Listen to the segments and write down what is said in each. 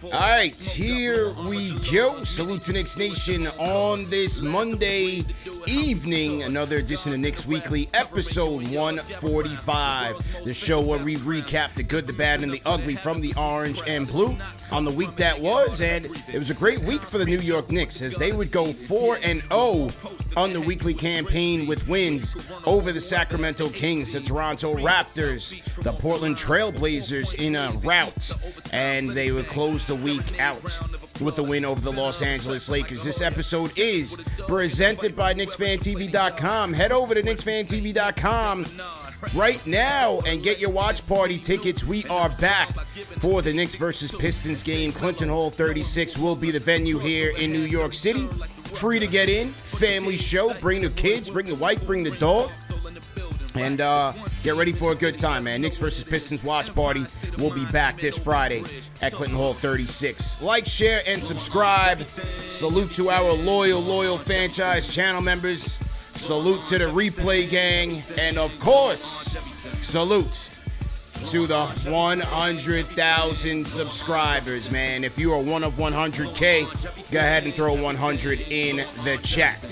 All right, here we go. Salute to Knicks Nation on this Monday evening. Another edition of Knicks Weekly, episode 145. The show where we recap the good, the bad, and the ugly from the orange and blue on the week that was. And it was a great week for the New York Knicks as they would go 4-0 on the weekly campaign with wins over the Sacramento Kings, the Toronto Raptors, the Portland Trail Blazers in a rout. And they would close the week out with the win over the Los Angeles Lakers. This episode is presented by KnicksFanTV.com. Head over to KnicksFanTV.com right now and get your watch party tickets. We are back for the Knicks versus Pistons game. Clinton Hall 36 will be the venue here in New York City. Free to get in, family show. Bring the kids, bring the wife, bring the dog. And get ready for a good time, man. Knicks versus Pistons watch party will be back this Friday at Clinton Hall 36. Like, share, and subscribe. Salute to our loyal Fanchise channel members. Salute to the replay gang. And, of course, salute to the 100,000 subscribers, man. If you are one of 100K, go ahead and throw 100 in the chat.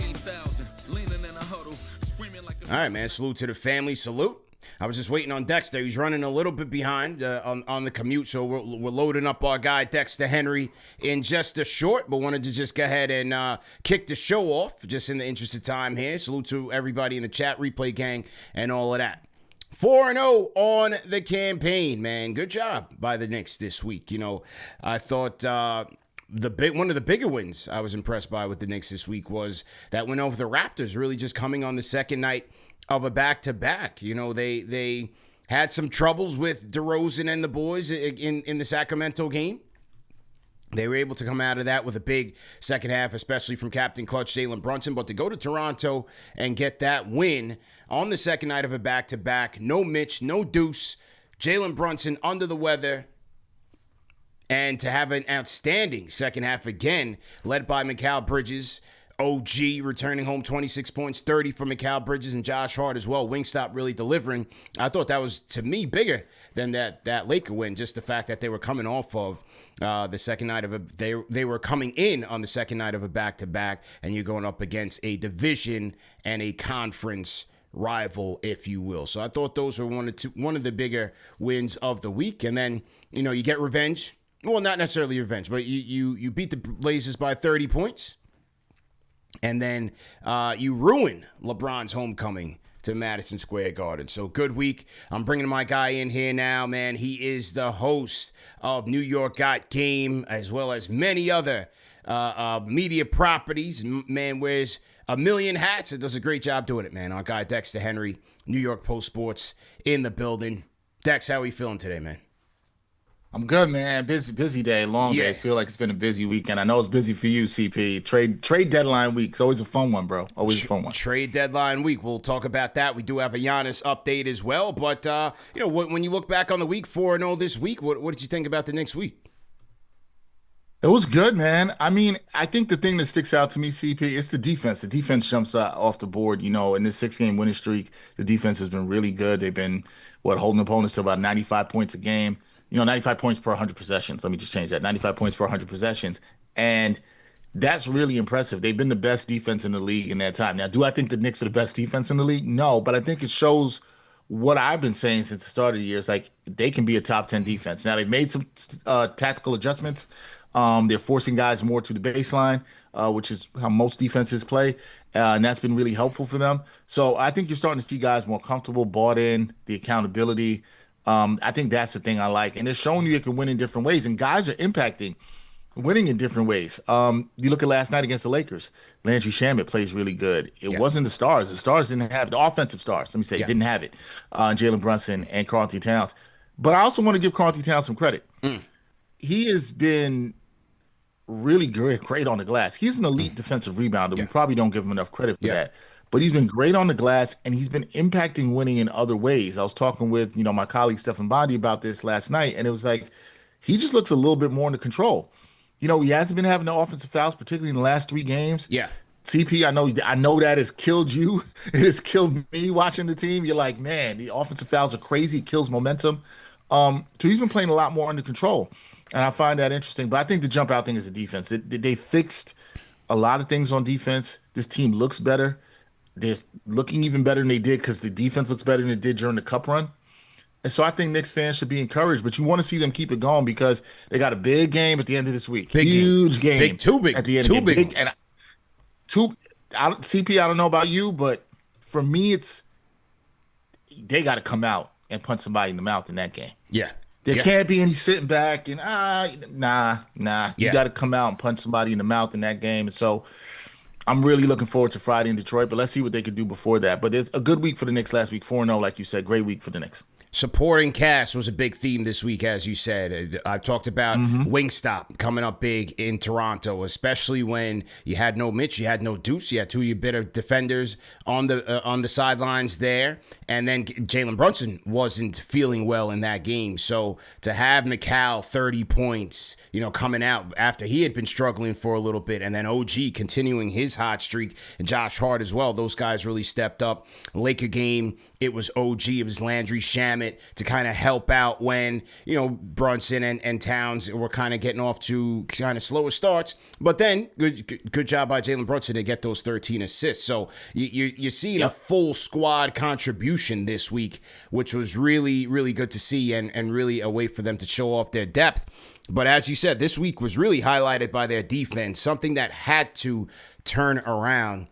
All right, man. Salute to the family. Salute. I was just waiting on Dexter. He's running a little bit behind on the commute, so we're loading up our guy Dexter Henry in just a short, but wanted to just go ahead and kick the show off just in the interest of time here. Salute to everybody in the chat, replay gang, and all of that. 4-0 on the campaign, man. Good job by the Knicks this week. You know, I thought one of the bigger wins I was impressed by with the Knicks this week was that win over the Raptors, really just coming on the second night of a back-to-back. You know, they had some troubles with DeRozan and the boys in the Sacramento game. They were able to come out of that with a big second half, especially from Captain Clutch Jalen Brunson. But to go to Toronto and get that win on the second night of a back-to-back, no Mitch, no Deuce, Jalen Brunson under the weather, and to have an outstanding second half again, led by Mikal Bridges, OG returning home 26 points, 30 for Mikal Bridges, and Josh Hart as well. Wingstop really delivering. I thought that was, to me, bigger than that Laker win. Just the fact that they were coming off of the second night of they were coming in on the second night of a back-to-back, and you're going up against a division and a conference rival, if you will. So I thought those were one of the bigger wins of the week. And then, you know, you get revenge. Well, not necessarily revenge, but you beat the Blazers by 30 points. And then you ruin LeBron's homecoming to Madison Square Garden. So good week. I'm bringing my guy in here now, man. He is the host of New York Got Game, as well as many other media properties. Man wears a million hats and does a great job doing it, man. Our guy Dexter Henry, New York Post Sports in the building. Dex, how are you feeling today, man? I'm good, man. Busy day, long days. Feel like it's been a busy weekend. I know it's busy for you, CP. Trade deadline week. It's always a fun one, bro. Always a fun one. Trade deadline week. We'll talk about that. We do have a Giannis update as well. But, you know, when you look back on the week, 4-0 this week, what did you think about the next week? It was good, man. I mean, I think the thing that sticks out to me, CP, is the defense. The defense jumps off the board. You know, in this 6-game winning streak, the defense has been really good. They've been, holding opponents to about 95 points a game. You know, 95 points per 100 possessions. Let me just change that. 95 points per 100 possessions. And that's really impressive. They've been the best defense in the league in that time. Now, do I think the Knicks are the best defense in the league? No, but I think it shows what I've been saying since the start of the year. It's like they can be a top 10 defense. Now, they've made some tactical adjustments. They're forcing guys more to the baseline, which is how most defenses play. And that's been really helpful for them. So I think you're starting to see guys more comfortable, bought in, the accountability. I think that's the thing I like. And it's showing you it can win in different ways. And guys are winning in different ways. You look at last night against the Lakers. Landry Shamet plays really good. It wasn't the stars. The stars didn't have the offensive stars. Let me say, didn't have it. Jalen Brunson and Karl-Anthony Towns. But I also want to give Karl-Anthony Towns some credit. He has been really great on the glass. He's an elite defensive rebounder. We probably don't give him enough credit for that. But he's been great on the glass, and he's been impacting winning in other ways. I was talking with, my colleague Stephen Bondi about this last night, and it was like he just looks a little bit more under control. He hasn't been having the offensive fouls, particularly in the last 3 games. CP, I know that has killed you. It has killed me watching the team. You're like, man, the offensive fouls are crazy. It kills momentum. So he's been playing a lot more under control, and I find that interesting. But I think the jump out thing is the defense. They fixed a lot of things on defense. This team looks better. They're looking even better than they did because the defense looks better than it did during the Cup run. And so I think Knicks fans should be encouraged, but you want to see them keep it going because they got a big game at the end of this week. Huge game. Two big at the end two of the big game. ones. CP, I don't know about you, but for me, they got to come out and punch somebody in the mouth in that game. Yeah. There can't be any sitting back and nah. You got to come out and punch somebody in the mouth in that game. And so I'm really looking forward to Friday in Detroit, but let's see what they could do before that. But it's a good week for the Knicks last week, 4-0, like you said. Great week for the Knicks. Supporting cast was a big theme this week, as you said. I talked about Wingstop coming up big in Toronto, especially when you had no Mitch, you had no Deuce, you had two of your better defenders on the sidelines there, and then Jalen Brunson wasn't feeling well in that game. So to have Mikal 30 points, coming out after he had been struggling for a little bit, and then OG continuing his hot streak, and Josh Hart as well, those guys really stepped up. Laker game, it was OG, it was Landry Shamet to kind of help out when, Brunson and Towns were kind of getting off to kind of slower starts. But then, good job by Jalen Brunson to get those 13 assists. So you're seeing a full squad contribution this week, which was really, really good to see and really a way for them to show off their depth. But as you said, this week was really highlighted by their defense, something that had to turn around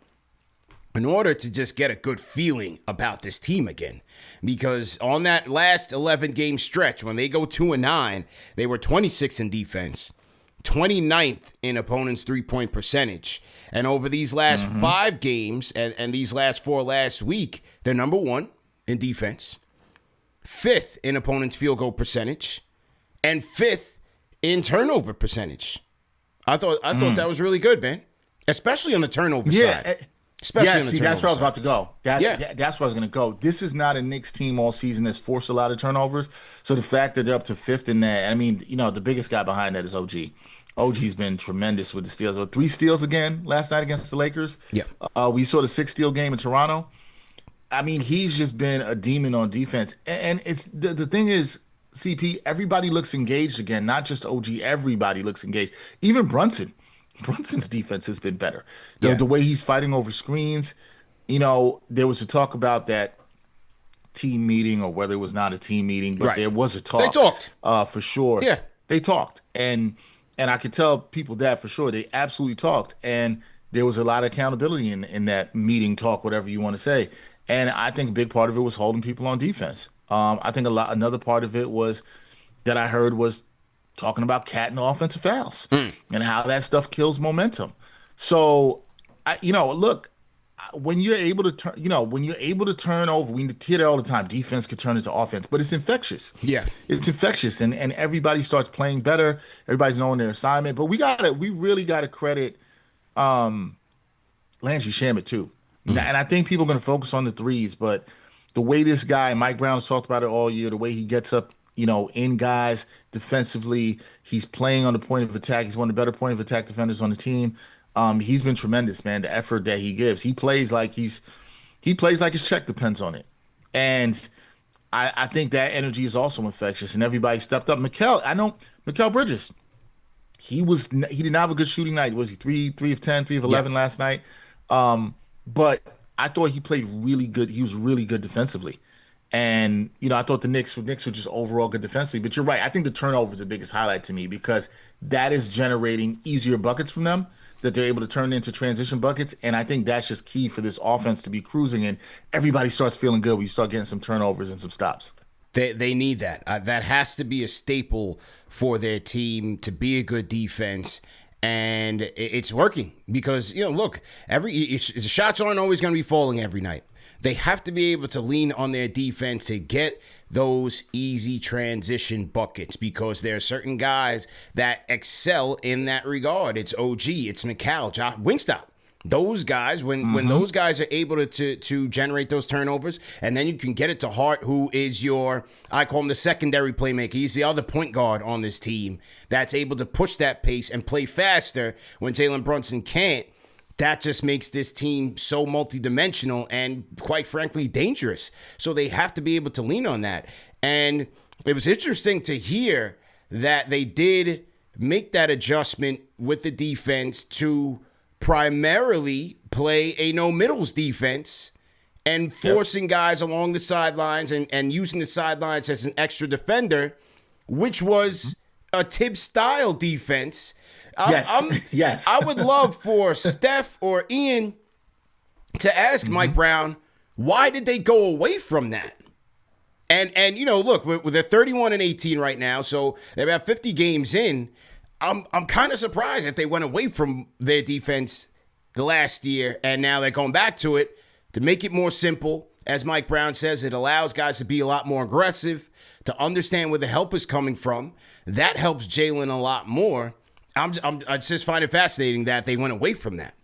in order to just get a good feeling about this team again. Because on that last 11-game stretch, when they go 2-9, they were 26 in defense, 29th in opponents' three-point percentage. And over these last 5 games and these last 4 last week, they're number 1 in defense, 5th in opponents' field goal percentage, and 5th in turnover percentage. I thought that was really good, man, especially on the turnover side. Especially that's where I was about to go. That's where I was going to go. This is not a Knicks team all season that's forced a lot of turnovers. So the fact that they're up to 5th in that, the biggest guy behind that is OG. OG's been tremendous with the steals. 3 steals again last night against the Lakers. Yeah. We saw the 6-steal game in Toronto. He's just been a demon on defense. And it's the thing is, CP, everybody looks engaged again, not just OG. Everybody looks engaged. Even Brunson. Brunson's defense has been better. The way he's fighting over screens, there was a talk about that team meeting or whether it was not a team meeting, but there was a talk. They talked. For sure. Yeah. They talked. And I could tell people that for sure. They absolutely talked. And there was a lot of accountability in that meeting talk, whatever you want to say. And I think a big part of it was holding people on defense. I think another part of it was that I heard was talking about cat and offensive fouls and how that stuff kills momentum. So, look, when you're able to turn over, we hear it all the time. Defense could turn into offense, but it's infectious. Yeah, it's infectious, and everybody starts playing better. Everybody's knowing their assignment. But we really got to credit Landry Shamet too. And I think people are going to focus on the threes, but the way this guy, Mike Brown, has talked about it all year, the way he gets up, in guys defensively, he's playing on the point of attack. He's one of the better point of attack defenders on the team. He's been tremendous, man. The effort that he gives, he plays like his check depends on it. And I think that energy is also infectious, and everybody stepped up. Mikal Bridges, he did not have a good shooting night. Was he 3 of 10, 3 of 11 last night? But I thought he played really good. He was really good defensively. And, I thought the Knicks were just overall good defensively. But you're right. I think the turnover is the biggest highlight to me because that is generating easier buckets from them that they're able to turn into transition buckets. And I think that's just key for this offense to be cruising. And everybody starts feeling good when you start getting some turnovers and some stops. They need that. That has to be a staple for their team to be a good defense. And it's working because, look, the shots aren't always going to be falling every night. They have to be able to lean on their defense to get those easy transition buckets because there are certain guys that excel in that regard. It's OG, it's Mikal, Wingstop. Those guys, when those guys are able to generate those turnovers, and then you can get it to Hart, who is I call him the secondary playmaker. He's the other point guard on this team that's able to push that pace and play faster when Jalen Brunson can't. that just makes this team so multidimensional and, quite frankly, dangerous. So they have to be able to lean on that. And it was interesting to hear that they did make that adjustment with the defense to primarily play a no-middles defense and forcing guys along the sidelines and using the sidelines as an extra defender, which was a Tibbs-style defense. Yes. I would love for Steph or Ian to ask Mike Brown, why did they go away from that? And you know, look, they're 31-18 right now, so they're about 50 games in. I'm kind of surprised that they went away from their defense the last year, and now they're going back to it to make it more simple. As Mike Brown says, it allows guys to be a lot more aggressive, to understand where the help is coming from. That helps Jalen a lot more. I just find it fascinating that they went away from that.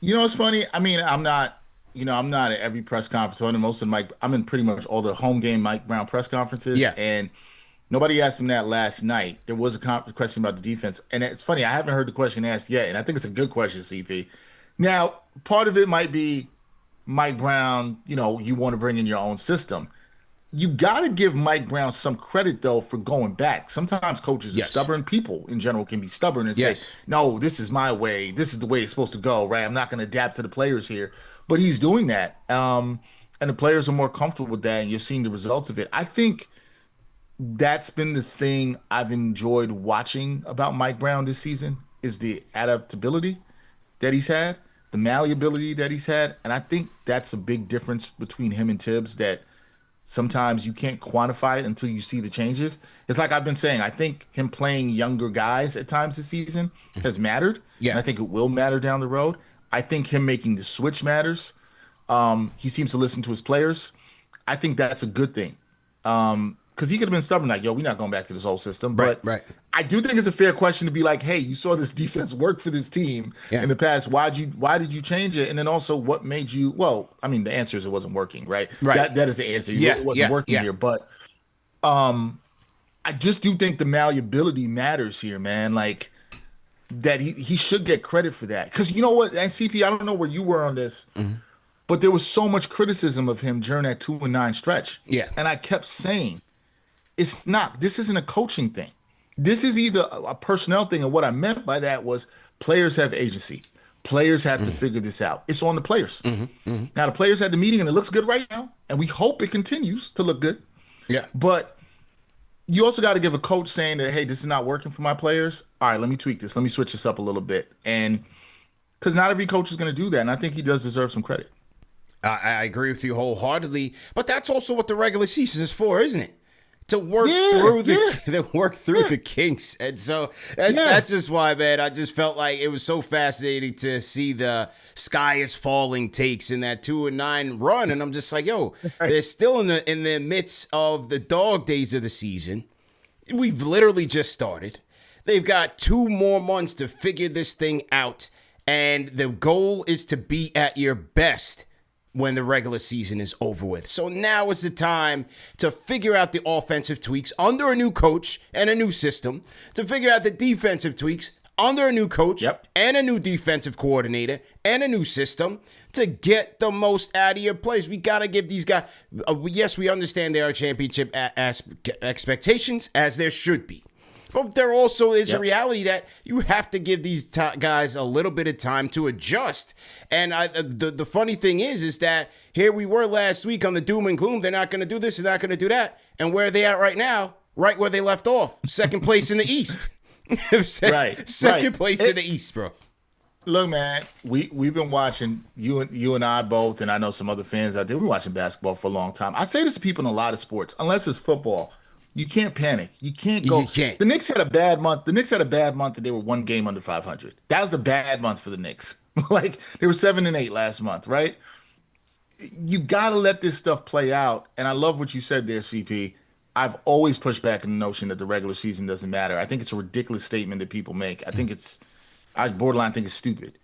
You know, it's funny. I mean, I'm not at every press conference. I'm in pretty much all the home game Mike Brown press conferences. Yeah. And nobody asked him that last night. There was a question about the defense. And it's funny, I haven't heard the question asked yet. And I think it's a good question, CP. Now, part of it might be Mike Brown, you know, you want to bring in your own system. You got to give Mike Brown some credit, though, for going back. Sometimes coaches are stubborn. People in general can be stubborn and say, no, this is my way. This is the way it's supposed to go, right? I'm not going to adapt to the players here. But he's doing that. And the players are more comfortable with that, and you're seeing the results of it. I think that's been the thing I've enjoyed watching about Mike Brown this season is the adaptability that he's had, the malleability that he's had. And I think that's a big difference between him and Tibbs that sometimes you can't quantify it until you see the changes. It's like I've been saying, I think him playing younger guys at times this season has mattered. Yeah. And I think it will matter down the road. I think him making the switch matters. He seems to listen to his players. I think that's a good thing. Because he could have been stubborn, like, yo, we're not going back to this old system. But right. I do think it's a fair question to be like, hey, you saw this defense work for this team in the past. Why did you change it? And then also, what made you? Well, I mean, the answer is it wasn't working, right? That is the answer. It wasn't working here. But I just do think the malleability matters here, man. Like that he should get credit for that. Because you know what? And CP, I don't know where you were on this. But there was so much criticism of him during that 2-9 stretch. Yeah. And I kept saying, this isn't a coaching thing. This is either a personnel thing. And what I meant by that was players have agency. Players have to figure this out. It's on the players. Now, the players had the meeting and it looks good right now. And we hope it continues to look good. Yeah. But you also got to give a coach saying that, hey, this is not working for my players. All right, let me tweak this. Let me switch this up a little bit. And because not every coach is going to do that. And I think he does deserve some credit. I agree with you wholeheartedly. But that's also what the regular season is for, isn't it? To work through the kinks. And so that's just why, man, I just felt like it was so fascinating to see the sky is falling takes in that 2-9 run. And I'm just like, yo, they're still in the midst of the dog days of the season. We've literally just started. They've got 2 more months to figure this thing out. And the goal is to be at your best when the regular season is over with. So now is the time to figure out the offensive tweaks under a new coach and a new system, to figure out the defensive tweaks under a new coach and a new defensive coordinator and a new system to get the most out of your plays. We got to give these guys, yes, we understand there are championship expectations, as there should be. But there also is a reality that you have to give these guys a little bit of time to adjust. And the funny thing is that here we were last week on the doom and gloom. They're not going to do this. They're not going to do that. And where are they at right now? Right where they left off. Second place in the East. Second place in the East, bro. Look, man, we've been watching, you and I both, and I know some other fans out there, we're watching basketball for a long time. I say this to people in a lot of sports, unless it's football. You can't panic. You can't go. The Knicks had a bad month. The Knicks had a bad month and they were 1 game under 500. That was a bad month for the Knicks. Like they were 7-8 last month, right? You got to let this stuff play out. And I love what you said there, CP. I've always pushed back on the notion that the regular season doesn't matter. I think it's a ridiculous statement that people make. I borderline think it's stupid.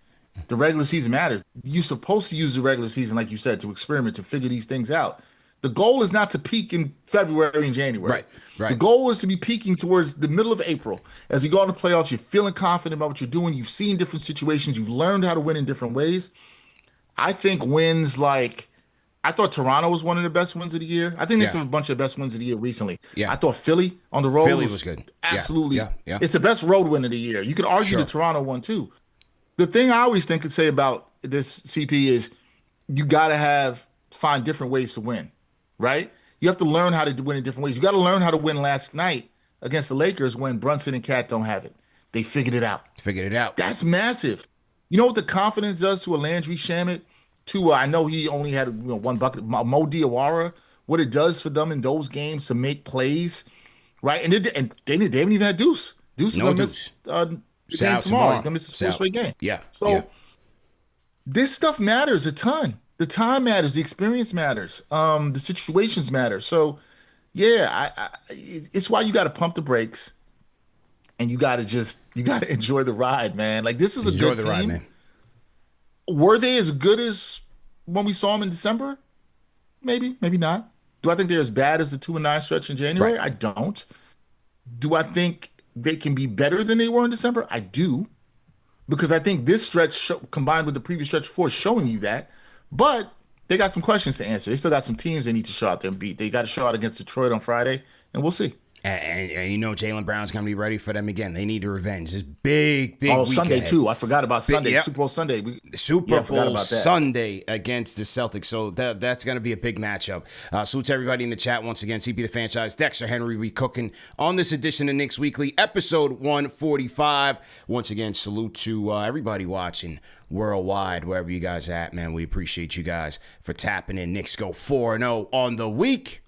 The regular season matters. You're supposed to use the regular season, like you said, to experiment, to figure these things out. The goal is not to peak in February and January. Right, right. The goal is to be peaking towards the middle of April. As you go into playoffs, you're feeling confident about what you're doing. You've seen different situations. You've learned how to win in different ways. I think wins like, I thought Toronto was one of the best wins of the year. I think there's a bunch of the best wins of the year recently. Yeah. I thought Philly on the road Philly was good. Absolutely. Yeah. It's the best road win of the year. You could argue the Toronto one too. The thing I always think and say about this CP is you got to find different ways to win, right? You have to learn how to win in different ways. You got to learn how to win last night against the Lakers when Brunson and Cat don't have it. They figured it out. That's massive. You know what the confidence does to a Landry Shamet? I know he only had one bucket. Mo Diawara, what it does for them in those games to make plays, right? And they haven't even had Deuce. Deuce is going to miss the game tomorrow. He's going to miss his first straight game. Yeah. So this stuff matters a ton. The time matters. The experience matters. The situations matter. So, it's why you got to pump the brakes, and you got to enjoy the ride, man. Like, this is a good team. Ride, man. Were they as good as when we saw them in December? Maybe, maybe not. Do I think they're as bad as the 2-9 stretch in January? Right. I don't. Do I think they can be better than they were in December? I do. Because I think this stretch combined with the previous stretch before is showing you that. But they got some questions to answer. They still got some teams they need to show out there and beat. They got to show out against Detroit on Friday, and we'll see. And Jaylen Brown's going to be ready for them again. They need the revenge. This big week Sunday, ahead. Too. I forgot about Sunday. Super Bowl Sunday. Super Bowl Sunday against the Celtics. So that's going to be a big matchup. Salute to everybody in the chat once again. CP the Fanchise, Dexter Henry, we cooking on this edition of Knicks Weekly, episode 145. Once again, salute to everybody watching worldwide, wherever you guys at, man. We appreciate you guys for tapping in. Knicks go 4-0 on the week,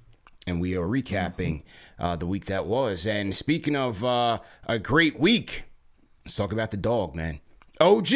and we are recapping the week that was. And speaking of a great week, let's talk about the dog, man. OG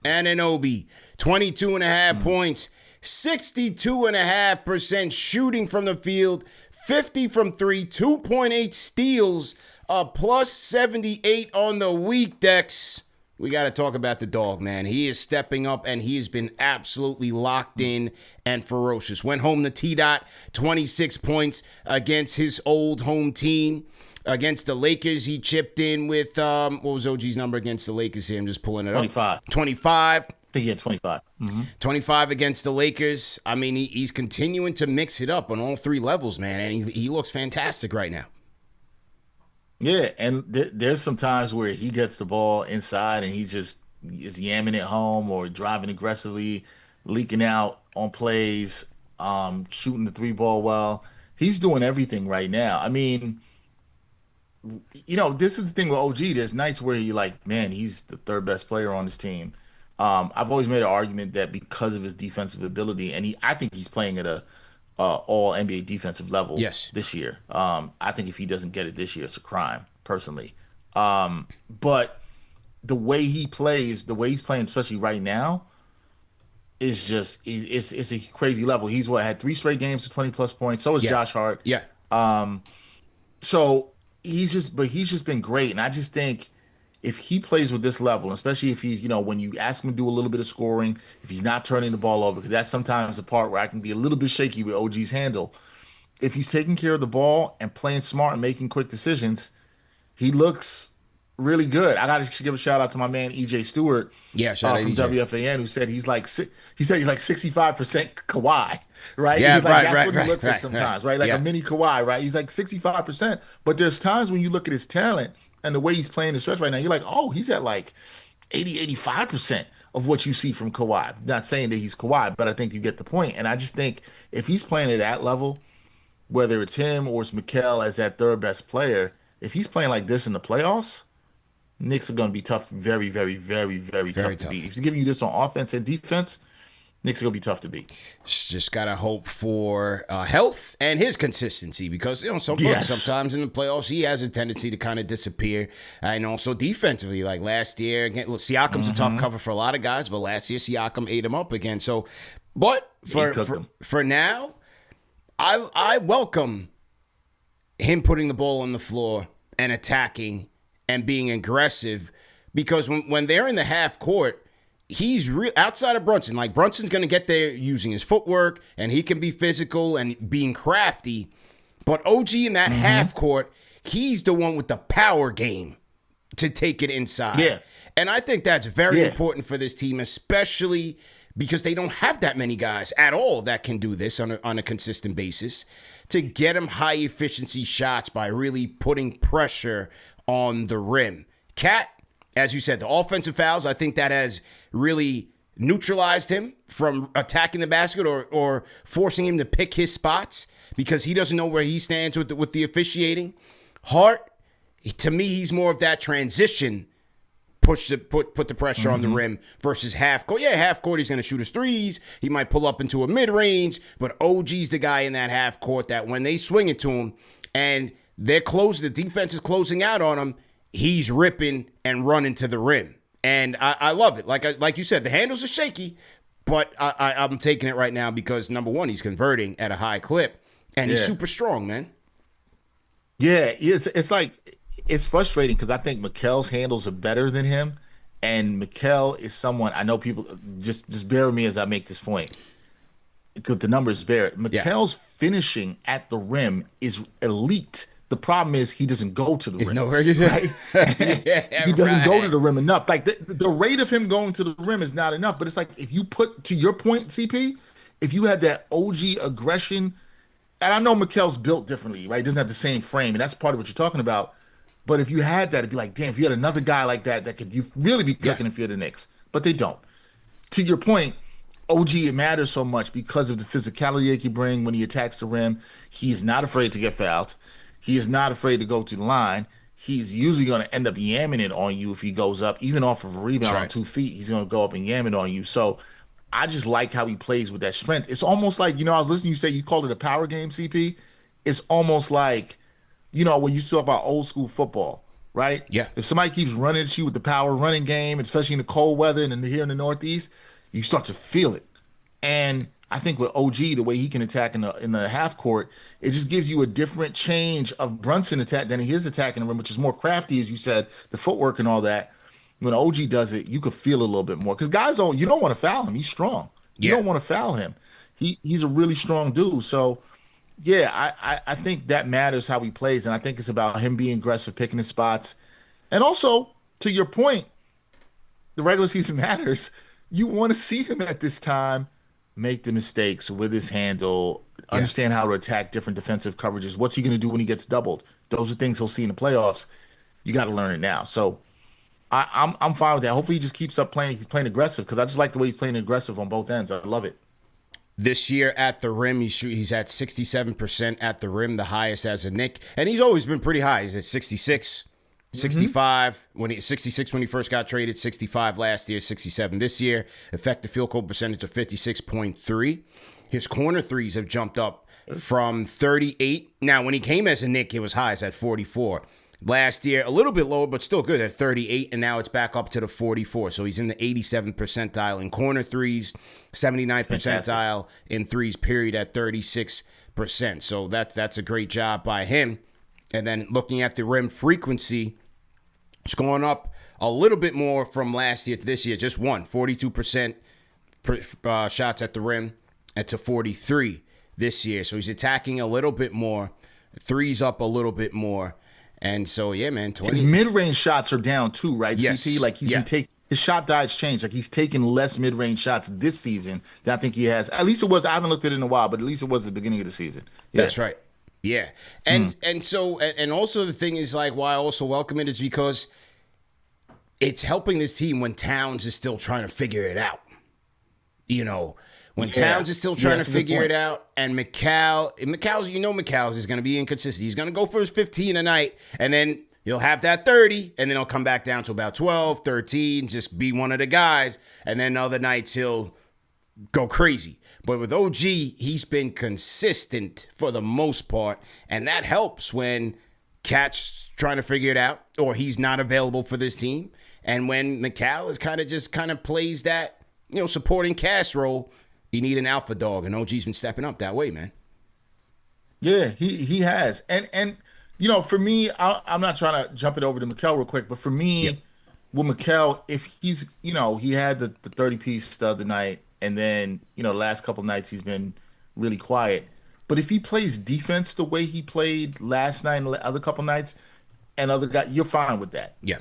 Anunoby, 22.5 points, 62.5% shooting from the field, 50 from three, 2.8 steals, a plus 78 on the week, Dex. We got to talk about the dog, man. He is stepping up, and he has been absolutely locked in and ferocious. Went home to T-Dot, 26 points against his old home team. Against the Lakers, he chipped in with, what was OG's number against the Lakers here? I'm just pulling it up. 25. I think he had 25. Mm-hmm. 25 against the Lakers. I mean, he's continuing to mix it up on all three levels, man, and he looks fantastic right now. Yeah, and there's some times where he gets the ball inside and he just is yamming it home or driving aggressively, leaking out on plays, shooting the three ball well. He's doing everything right now. I mean, this is the thing with OG. There's nights where you're like, man, he's the third best player on this team. I've always made an argument that because of his defensive ability, and I think he's playing at a all NBA defensive level this year. I think if he doesn't get it this year, it's a crime, personally. But the way he plays, the way he's playing, especially right now, is just it's a crazy level. He's had 3 straight games of 20+ points. So is Josh Hart. Yeah. So he's just been great, and I just think if he plays with this level, especially if he's, when you ask him to do a little bit of scoring, if he's not turning the ball over, because that's sometimes the part where I can be a little bit shaky with OG's handle. If he's taking care of the ball and playing smart and making quick decisions, he looks really good. I got to give a shout out to my man EJ Stewart, shout out from EJ. WFAN, who said he's like 65% Kawhi, right? Yeah, he's like, that's right, what he looks like sometimes, right? Like a mini Kawhi, right? He's like 65%, but there's times when you look at his talent and the way he's playing the stretch right now, you're like, oh, he's at like 85% of what you see from Kawhi. Not saying that he's Kawhi, but I think you get the point. And I just think if he's playing at that level, whether it's him or it's Mikal as that third best player, if he's playing like this in the playoffs, Knicks are going to be tough, very, very, very, very tough to beat. If he's giving you this on offense and defense, Knicks are going to be tough to beat. Just got to hope for health and his consistency because, sometimes in the playoffs, he has a tendency to kind of disappear. And also defensively, like last year, again, Siakam's a tough cover for a lot of guys, but last year Siakam ate him up again. So, but for now, I welcome him putting the ball on the floor and attacking and being aggressive because when they're in the half court, he's real outside of Brunson. Like, Brunson's going to get there using his footwork, and he can be physical and being crafty. But OG in that half court, he's the one with the power game to take it inside. Yeah. And I think that's very important for this team, especially because they don't have that many guys at all that can do this on a consistent basis, to get them high efficiency shots by really putting pressure on the rim. Cat, as you said, the offensive fouls, I think that has really neutralized him from attacking the basket or forcing him to pick his spots because he doesn't know where he stands with the officiating. Hart, to me, he's more of that transition put the pressure on the rim versus half court. Yeah, half court, he's going to shoot his threes. He might pull up into a mid-range, but OG's the guy in that half court that when they swing it to him and the defense is closing out on him, he's ripping and running to the rim. And I love it. Like you said, the handles are shaky, but I'm taking it right now because, number one, he's converting at a high clip, and he's super strong, man. Yeah, it's frustrating because I think Mikal's handles are better than him, and Mikal is someone I know people just bear with me as I make this point because the numbers bear it. Mikal's finishing at the rim is elite. The problem is he doesn't go to the rim. Right? He doesn't go to the rim enough. Like the rate of him going to the rim is not enough. But it's like if you put, to your point, CP, if you had that OG aggression, and I know Mikal's built differently, right? He doesn't have the same frame, and that's part of what you're talking about. But if you had that, it'd be like, damn, if you had another guy like that could you really be cooking if you're the Knicks. But they don't. To your point, OG, it matters so much because of the physicality that he brings when he attacks the rim. He's not afraid to get fouled. He is not afraid to go to the line. He's usually going to end up yamming it on you if he goes up. Even off of a rebound on 2 feet, he's going to go up and yam it on you. So I just like how he plays with that strength. It's almost like, I was listening to you say you called it a power game, CP. It's almost like, when you talk about old school football, right? Yeah. If somebody keeps running at you with the power running game, especially in the cold weather and here in the Northeast, you start to feel it. And I think with OG, the way he can attack in the half court, it just gives you a different change of Brunson attack than his attack in the rim, which is more crafty, as you said, the footwork and all that. When OG does it, you could feel it a little bit more. Because guys you don't want to foul him. He's strong. You don't want to foul him. He's a really strong dude. So, yeah, I think that matters how he plays. And I think it's about him being aggressive, picking his spots. And also, to your point, the regular season matters. You want to see him at this time make the mistakes with his handle, understand how to attack different defensive coverages. What's he going to do when he gets doubled? Those are things he'll see in the playoffs. You got to learn it now. So I'm fine with that. Hopefully he just keeps up playing. He's playing aggressive because I just like the way he's playing aggressive on both ends. I love it. This year at the rim, he's at 67% at the rim, the highest as a Knick. And he's always been pretty high. He's at 66. 65 66 when he first got traded, 65 last year, 67 this year. Effective field goal percentage of 56.3. His corner threes have jumped up from 38. Now, when he came as a Knick, it was high. It's at 44. Last year, a little bit lower, but still good at 38, and now it's back up to the 44. So he's in the 87th percentile in corner threes, 79th percentile in threes, period, at 36%. So that's a great job by him. And then looking at the rim frequency, it's going up a little bit more from last year to this year. Just 42% shots at the rim and to 43 this year. So he's attacking a little bit more. Threes up a little bit more. And so, yeah, man. His mid-range shots are down too, right? Yes. CT? Like he's been taking his shot diet's changed. Like he's taking less mid-range shots this season than I think he has. At least it was. I haven't looked at it in a while, but at least it was at the beginning of the season. Yeah. That's right. Yeah. And also the thing is, like, why I also welcome it is because it's helping this team when Towns is still trying to figure it out. When Towns is still trying to figure it out, and Mikal's is going to be inconsistent. He's going to go for his 15 a night, and then he'll have that 30, and then he'll come back down to about 12, 13, just be one of the guys, and then other nights he'll go crazy. But with OG, he's been consistent for the most part, and that helps when Cat's trying to figure it out, or he's not available for this team, and when Mikal is kind of plays that, supporting cast role. You need an alpha dog, and OG's been stepping up that way, man. Yeah, he has. And for me, I'm not trying to jump it over to Mikal real quick, but for me, with Mikal, if he's, he had the 30 piece the other night, and then, the last couple nights he's been really quiet. But if he plays defense the way he played last night and the other couple nights, and other guys, you're fine with that. Yeah.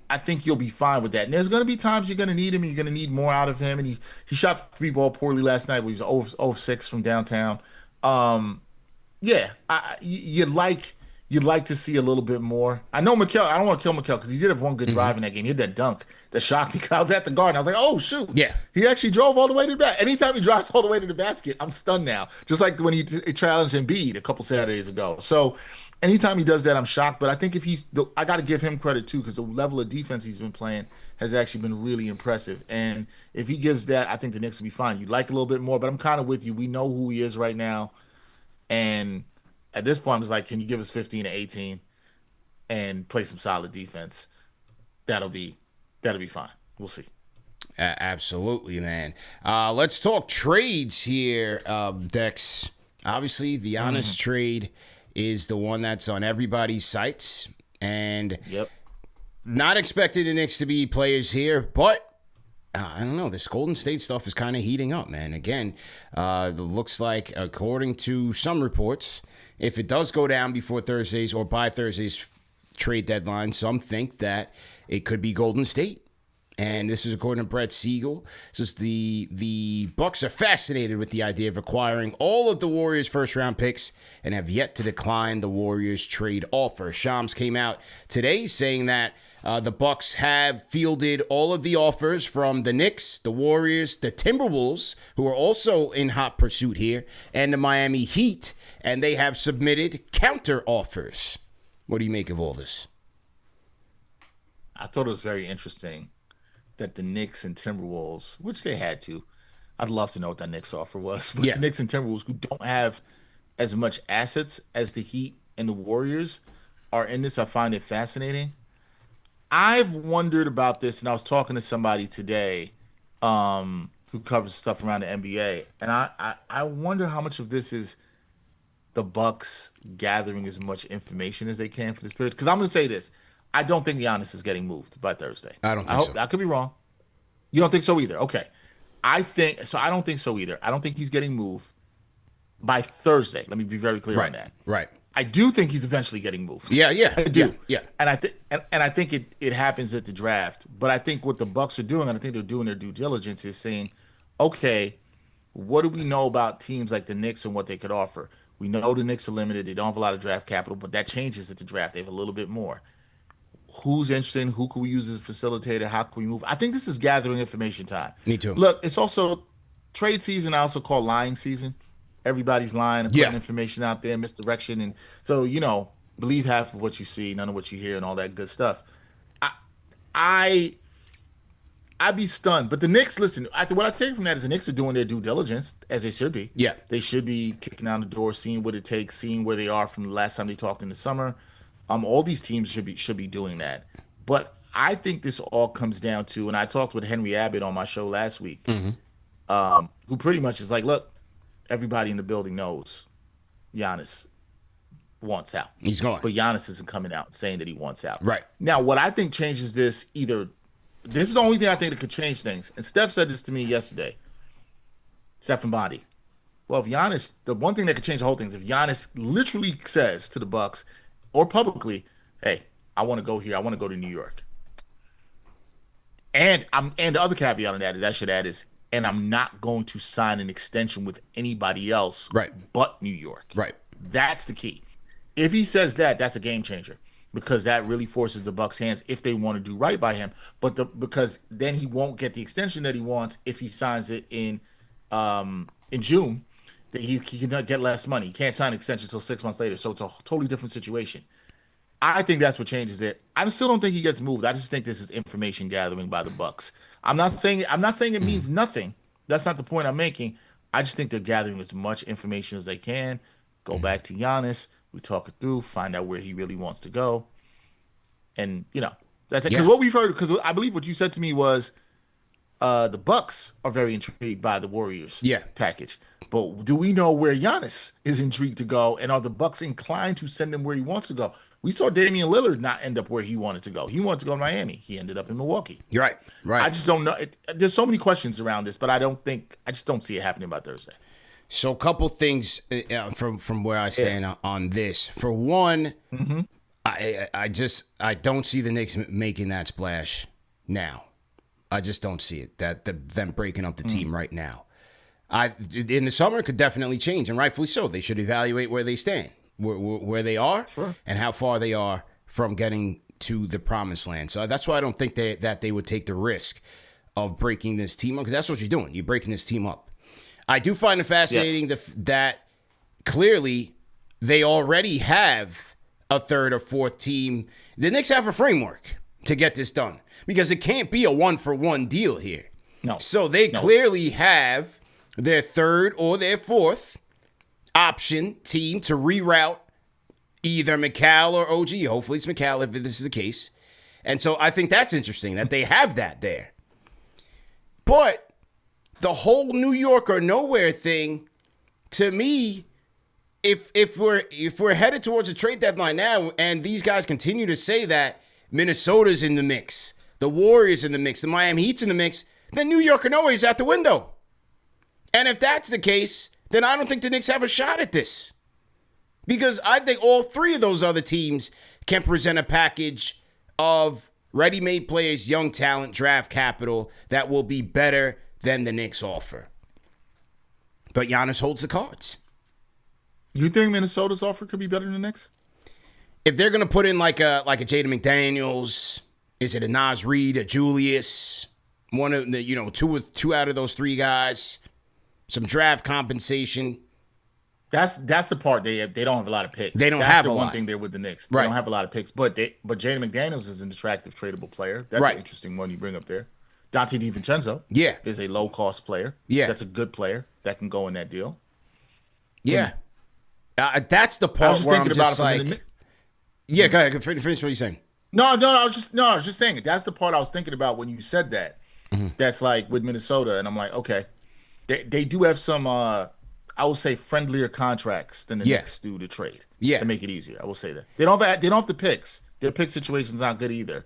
I think you'll be fine with that. And there's going to be times you're going to need him, and you're going to need more out of him. And he shot the three ball poorly last night, where he was 0 6 from downtown. Yeah, you'd like to see a little bit more. I know Mikal. I don't want to kill Mikal because he did have one good drive in that game. He had that dunk that shocked me. I was at the Garden. I was like, oh shoot. Yeah. He actually drove all the way to the basket. Anytime he drives all the way to the basket, I'm stunned now. Just like when he challenged Embiid a couple Saturdays ago. So anytime he does that, I'm shocked. But I think I got to give him credit too, because the level of defense he's been playing has actually been really impressive. And if he gives that, I think the Knicks will be fine. You'd like a little bit more, but I'm kind of with you. We know who he is right now. And at this point, I'm just like, can you give us 15 to 18 and play some solid defense? That'll be fine. We'll see. Absolutely, man. Let's talk trades here, Dex. Obviously, the Giannis trade is the one that's on everybody's sites. And not expecting the Knicks to be players here, but I don't know. This Golden State stuff is kind of heating up, man. Again, it looks like, according to some reports, if it does go down before Thursday's or by Thursday's trade deadline, some think that it could be Golden State. And this is according to Brett Siegel. Says the Bucks are fascinated with the idea of acquiring all of the Warriors' first-round picks and have yet to decline the Warriors' trade offer. Shams came out today saying that the Bucks have fielded all of the offers from the Knicks, the Warriors, the Timberwolves, who are also in hot pursuit here, and the Miami Heat, and they have submitted counter offers. What do you make of all this? I thought it was very interesting that the Knicks and Timberwolves, which they had to, I'd love to know what that Knicks offer was, but the Knicks and Timberwolves, who don't have as much assets as the Heat and the Warriors, are in this. I find it fascinating. I've wondered about this, and I was talking to somebody today who covers stuff around the NBA, and I wonder how much of this is the Bucks gathering as much information as they can for this period. Because I'm going to say this. I don't think Giannis is getting moved by Thursday. I don't think so. I could be wrong. You don't think so either? Okay. I don't think so either. I don't think he's getting moved by Thursday. Let me be very clear on that. Right. I do think he's eventually getting moved. Yeah. I do. Yeah. And I think it happens at the draft. But I think what the Bucks are doing, and I think they're doing their due diligence, is saying, okay, what do we know about teams like the Knicks and what they could offer? We know the Knicks are limited. They don't have a lot of draft capital, but that changes at the draft. They have a little bit more. Who's interested? Who can we use as a facilitator? How can we move? I think this is gathering information time. Me too. Look, it's also trade season. I also call lying season. Everybody's lying and putting information out there, misdirection. And so, believe half of what you see, none of what you hear, and all that good stuff. I'd be stunned. But the Knicks, listen, what I take from that is the Knicks are doing their due diligence, as they should be. Yeah. They should be kicking down the door, seeing what it takes, seeing where they are from the last time they talked in the summer. All these teams should be doing that. But I think this all comes down to, and I talked with Henry Abbott on my show last week, who pretty much is like, look, everybody in the building knows Giannis wants out. He's gone. But Giannis isn't coming out saying that he wants out. Right. This is the only thing I think that could change things. And Steph said this to me yesterday. Steph and Bondi. Well, if Giannis, the one thing that could change the whole thing is if Giannis literally says to the Bucks, or publicly, hey, I want to go here. I want to go to New York. And the other caveat on that is I should add is, and I'm not going to sign an extension with anybody else but New York. Right. That's the key. If he says that, that's a game changer, because that really forces the Bucks' hands if they want to do right by him. Because then he won't get the extension that he wants if he signs it in June. That he can get less money. He can't sign an extension until 6 months later. So it's a totally different situation. I think that's what changes it. I still don't think he gets moved. I just think this is information gathering by the Bucks. I'm not saying it means nothing. That's not the point I'm making. I just think they're gathering as much information as they can. Go back to Giannis. We talk it through, find out where he really wants to go. And, that's it. Because what we've heard, because I believe what you said to me was the Bucks are very intrigued by the Warriors package. But do we know where Giannis is intrigued to go? And are the Bucks inclined to send him where he wants to go? We saw Damian Lillard not end up where he wanted to go. He wanted to go to Miami. He ended up in Milwaukee. You're right. Right. I just don't know. There's so many questions around this, but I just don't see it happening by Thursday. So a couple things from where I stand on this. For one, I don't see the Knicks making that splash now. I just don't see it. Them breaking up the team right now. In the summer, it could definitely change, and rightfully so. They should evaluate where they stand, where they are, and how far they are from getting to the promised land. So that's why I don't think that they would take the risk of breaking this team up, because that's what you're doing. You're breaking this team up. I do find it fascinating that clearly they already have a third or fourth team. The Knicks have a framework to get this done, because it can't be a one-for-one deal here. No. So they clearly have their third or their fourth option team to reroute either Mikal or OG. Hopefully it's Mikal if this is the case. And so I think that's interesting that they have that there. But the whole New York or nowhere thing, to me, if we're headed towards a trade deadline now, and these guys continue to say that Minnesota's in the mix, the Warriors in the mix, the Miami Heat's in the mix, then New York or nowhere is out the window. And if that's the case, then I don't think the Knicks have a shot at this, because I think all three of those other teams can present a package of ready-made players, young talent, draft capital that will be better than the Knicks offer. But Giannis holds the cards. You think Minnesota's offer could be better than the Knicks? If they're gonna put in like a Jaden McDaniels, is it a Nas Reed, a Julius, one of the two out of those three guys, some draft compensation. That's the part they don't have a lot of picks. They don't have a lot. That's the one thing there with the Knicks. They don't have a lot of picks, but Jaden McDaniels is an attractive tradable player. That's an interesting one you bring up there. Dante DiVincenzo is a low-cost player. Yeah. That's a good player that can go in that deal. Yeah. That's the part where I'm just like... Yeah, go ahead. Finish what you're saying. No, I was just saying it. That's the part I was thinking about when you said that. Mm-hmm. That's like with Minnesota, and I'm like, okay. They do have some, I will say, friendlier contracts than the Knicks do to trade. Yeah. To make it easier. I will say that. They don't have the picks. Their pick situation's not good either.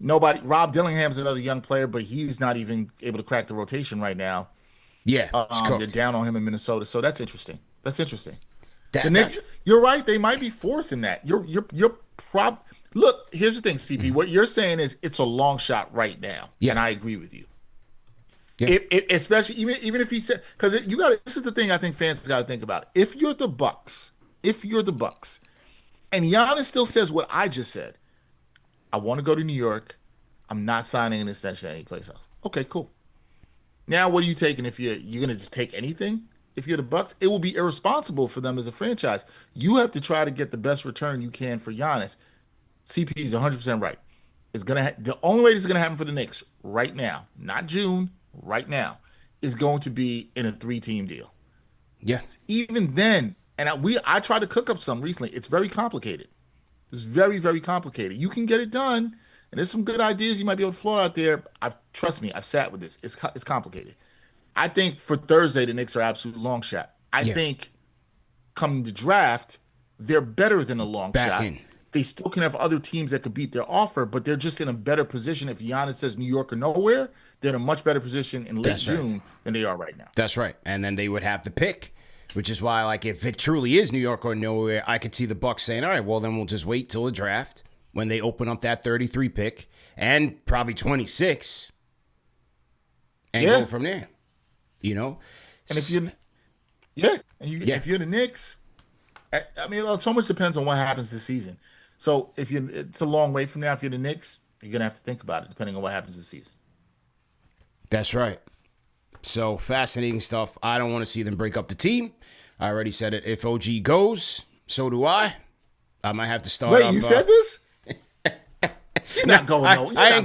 Rob Dillingham's another young player, but he's not even able to crack the rotation right now. Yeah. They're down on him in Minnesota, so that's interesting. The Knicks, you're right, they might be fourth in that. Look, here's the thing, CP. Mm-hmm. What you're saying is it's a long shot right now. Yeah. And I agree with you. Yeah. Especially even if he said, because this is the thing I think fans got to think about. If you're the Bucks, and Giannis still says what I just said, I want to go to New York. I'm not signing an extension at any place else. Okay, cool. Now, what are you taking? If you're going to just take anything? If you're the Bucks, it will be irresponsible for them as a franchise. You have to try to get the best return you can for Giannis. CP is 100% right. The only way this is going to happen for the Knicks right now, not June, right now, is going to be in a 3-team deal. Yes. Even then, and I tried to cook up some recently. It's very complicated. It's very, very complicated. You can get it done, and there's some good ideas you might be able to float out there. Trust me, I've sat with this. It's complicated. I think for Thursday, the Knicks are absolute long shot. I think coming to draft, they're better than a long shot. They still can have other teams that could beat their offer, but they're just in a better position. If Giannis says New York or nowhere, they're in a much better position in late June than they are right now. That's right. And then they would have the pick, which is why, like, if it truly is New York or nowhere, I could see the Bucks saying, all right, well, then we'll just wait till the draft when they open up that 33 pick and probably 26 and go from there. You know? And if if you're the Knicks, I mean, so much depends on what happens this season. So it's a long way from now. If you're the Knicks, you're going to have to think about it depending on what happens this season. That's right. So fascinating stuff. I don't want to see them break up the team. I already said it. If OG goes, so do I. I might have to start. Wait, you said this? You're not going nowhere. I ain't